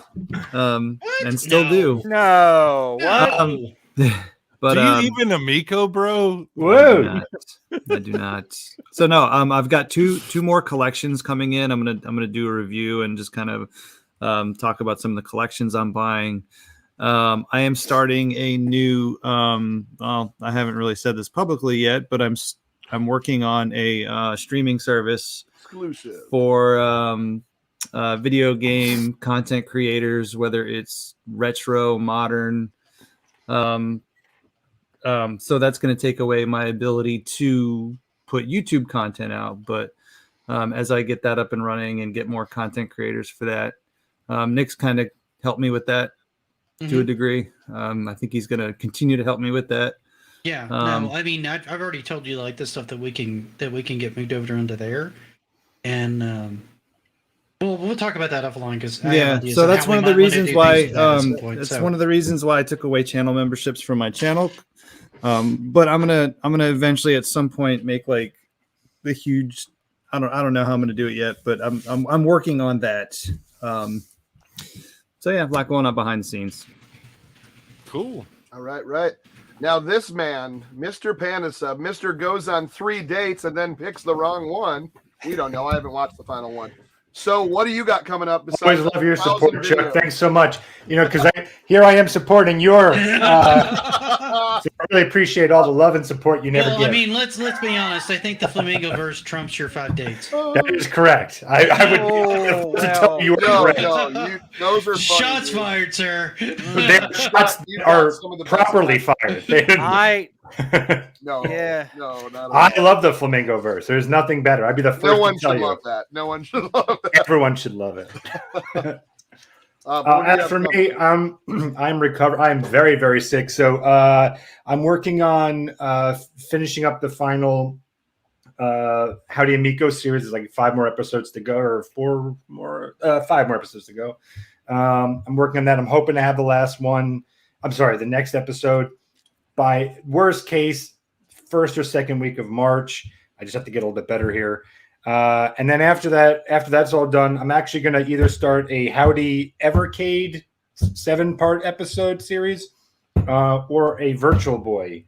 and still do. No, what? But do you even Amico, bro? Whoa! I do not. So no, I've got two more collections coming in. I'm gonna do a review and just kind of talk about some of the collections I'm buying. I am starting a new. Well, I haven't really said this publicly yet, but I'm working on a streaming service exclusive for video game content creators, whether it's retro, modern. So that's going to take away my ability to put YouTube content out. But as I get that up and running and get more content creators for that, Nick's kind of helped me with that to a degree. I think he's going to continue to help me with that. Yeah, no, I mean, I've already told you like the stuff that we can get moved over into there, and we'll talk about that offline because so that's one of the reasons why. That's one of the reasons why I took away channel memberships from my channel. But I'm gonna eventually at some point make like the huge. I don't know how I'm gonna do it yet, but I'm working on that. So yeah, a lot going on behind the scenes. Cool. All right. Now this man, Mr. Panasub, Mr. goes on 3 dates and then picks the wrong one. We don't know. I haven't watched the final one. So what do you got coming up? Always love your support, Chuck. Thanks so much. Because here I am supporting your. So I really appreciate all the love and support you never get. I mean, let's be honest. I think the Flamingo verse trumps your 5 dates. That is correct. I would tell you correct. Those are shots fired, sir. Shots are properly fired. No, I love the Flamingo verse. There's nothing better. I'd be the first to tell you. No one should love that. Everyone should love it. As for me, I'm recovered. I'm very, very sick. So I'm working on finishing up the final Howdy Amico series. There's like 5 more episodes to go, or 5 more episodes to go. I'm working on that. I'm hoping to have the the next episode by worst case, 1st or 2nd week of March. I just have to get a little bit better here. And then after that's all done, I'm actually going to either start a Howdy Evercade 7-part episode series or a Virtual Boy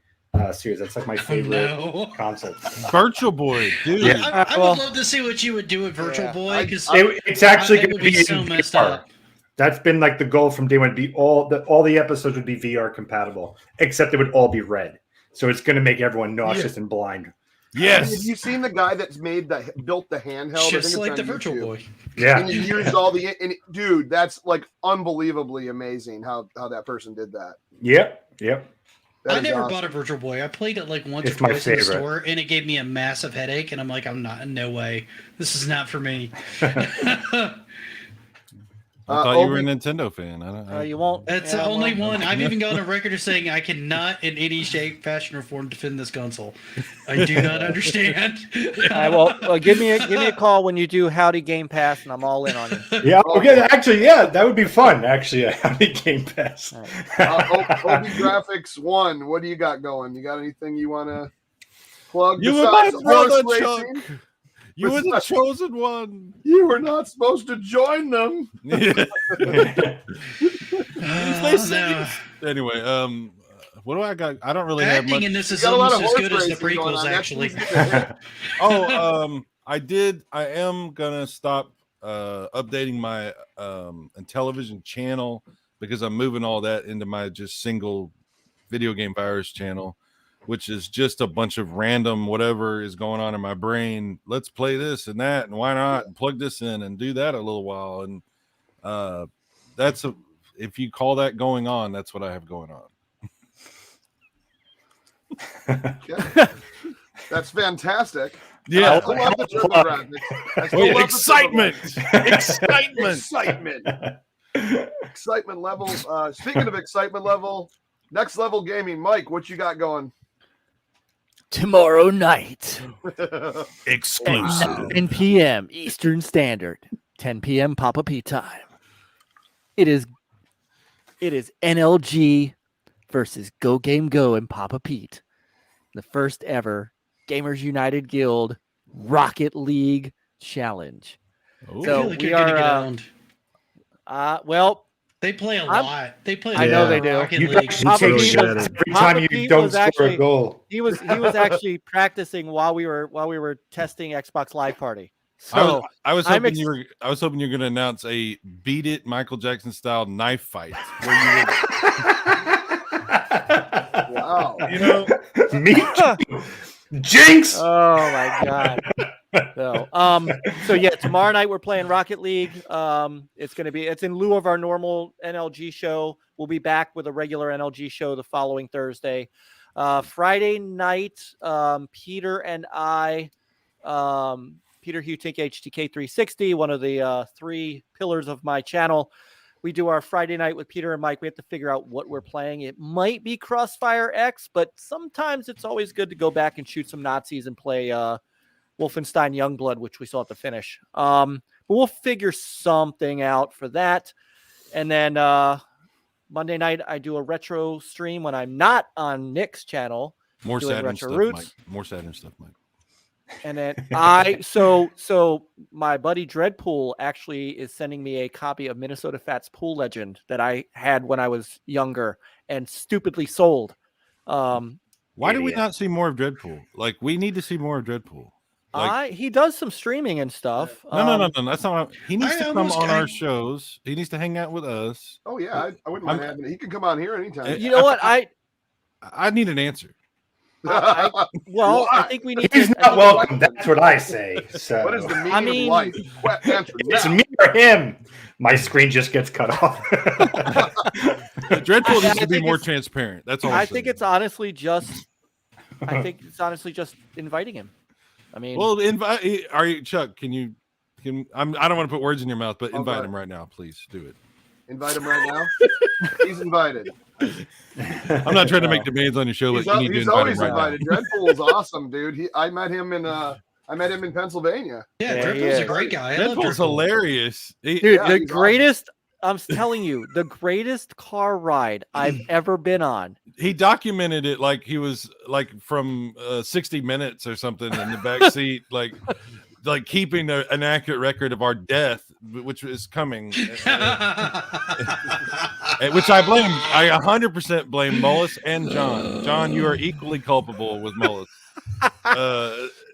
series. That's like my favorite concept. Virtual Boy, dude. Yeah. I would love to see what you would do with Virtual Boy because it's actually going to be so messed up. That's been like the goal from day one. Be all the episodes would be VR compatible, except it would all be red. So it's going to make everyone nauseous and blind. Yes. Have you seen the guy that's built the handheld? Just like the Virtual Boy. Yeah. And he used all dude, that's like unbelievably amazing how that person did that. Yep. I never bought a Virtual Boy. I played it like once or twice in the store, and it gave me a massive headache. And I'm like, no way. This is not for me. I thought you were a Nintendo fan. You won't. That's the only one. I've even gone on record of saying I cannot, in any shape, fashion, or form, defend this console. I do not understand. Give me a call when you do Howdy Game Pass, and I'm all in on you. Yeah. Okay. Actually, that would be fun. Actually, Howdy Game Pass. Obi Graphics 1. What do you got going? You got anything you want to plug? You were my brother, Chuck. You were the chosen one. You were not supposed to join them. Anyway, what do I got? I don't really have much. Acting in this is almost as good as the prequels, actually. I am gonna stop updating my Intellivision channel because I'm moving all that into my just single video game virus channel, which is just a bunch of random whatever is going on in my brain. Let's play this and that, and why not? And plug this in and do that a little while. And if you call that going on, that's what I have going on. That's fantastic. Yeah. I love the TurboGrafx. Excitement level. Speaking of excitement level, Next Level Gaming, Mike, what you got going? Tomorrow night. Exclusive. 9 p.m. Eastern Standard. 10 p.m. Papa P time. It is NLG versus Go Game Go and Papa Pete. The first ever Gamers United Guild Rocket League Challenge. Ooh. So we are they play a lot. They play. I know they do. Every time you don't score a goal. He was actually practicing while we were testing Xbox Live Party. So I was hoping you were going to announce a Beat It Michael Jackson style knife fight. Where wow. Me too. Jinx. Oh my god. So yeah, tomorrow night we're playing Rocket League. It's in lieu of our normal NLG show. We'll be back with a regular NLG show the following Thursday. Friday night, Peter and I, Peter Hutink HTK 360, one of the 3 pillars of my channel. We do our Friday night with Peter and Mike. We have to figure out what we're playing. It might be Crossfire X, but sometimes it's always good to go back and shoot some Nazis and play Wolfenstein Youngblood, which we still have to finish. But we'll figure something out for that. And then Monday night, I do a retro stream when I'm not on Nick's channel. More Saturn stuff, Mike. More Saturn stuff, Mike. And then so my buddy Dreadpool actually is sending me a copy of Minnesota Fats Pool Legend that I had when I was younger and stupidly sold. Why do we not see more of Dreadpool? Like, we need to see more of Dreadpool. Like, he does some streaming and stuff. No. That's not. He needs to come on our shows. He needs to hang out with us. Oh yeah, I wouldn't mind having it. He can come on here anytime. You know what? I need an answer. I think we need. He's not welcome. That's what I say. So what is the meaning of life? It's me or him. My screen just gets cut off. Dreadpool needs to be more transparent. That's all. I think it's honestly just. I think it's honestly just inviting him. I mean, well, invite. Are you Chuck? I don't want to put words in your mouth, but invite him right now, please. Do it. Invite him right now. He's invited. I'm not trying to make demands on your show, but you need to invite him right invited. now. Dreadpool is awesome, dude. I met him in Pennsylvania. Yeah, Dreadpool's a great guy. Dreadpool's hilarious. The greatest. I'm telling you, the greatest car ride I've ever been on. He documented it like he was like from 60 Minutes or something in the back seat, like keeping an accurate record of our death, which is coming. Which I 100% blame Mullis and John. John, you are equally culpable with Mullis.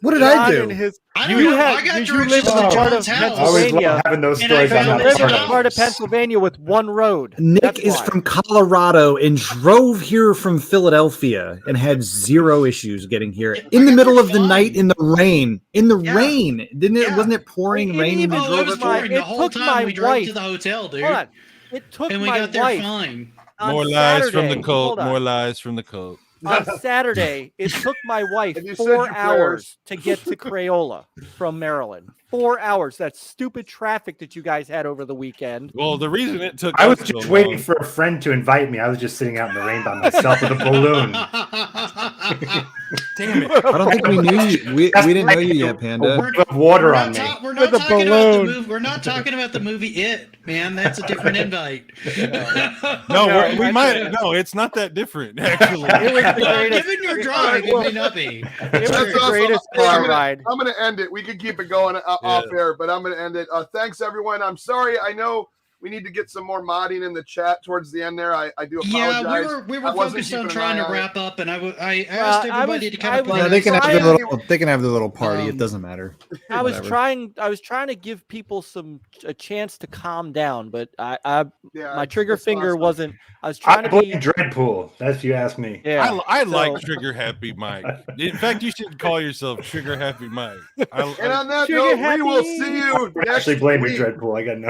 What did I do? I got directions to John's house. I always love having those stories on that part of Pennsylvania with one road. Nick is from Colorado and drove here from Philadelphia and had 0 issues getting here in the middle of the night in the rain. Rain, didn't it? Wasn't it pouring rain? It was pouring the whole time we drove to the hotel, dude. Hold on. It took and we my got there wife fine. More lies from the cult. More lies from the cult. On Saturday, it took my wife 4 hours to get to Crayola from Maryland. 4 hours. That stupid traffic that you guys had over the weekend. Well, the reason it took I was just waiting for a friend to invite me. I was just sitting out in the rain by myself with a balloon. Damn it. I don't think we knew you. We didn't know you yet, Panda. Water on me. We're not talking about the movie. We're not talking about the movie It, man. That's a different invite. No, we might. No, it's not that different, actually. It was the greatest. Given your drawing, it may not be. It was the greatest car ride. I'm going to end it. We could keep it going off air, but I'm going to end it. Thanks, everyone. I'm sorry. I know we need to get some more modding in the chat towards the end there. I do apologize. Yeah, we were focused on trying to wrap up, and I asked everybody to kind of play. Yeah, they can have their little party. It doesn't matter. I was trying to give people a chance to calm down, but my trigger finger wasn't. I was trying to blame Dreadpool. That's if you ask me. Yeah, I like Trigger Happy Mike. In fact, you should call yourself Trigger Happy Mike. And on that note, we will see you next Actually, blame me, week. Dreadpool. I got no.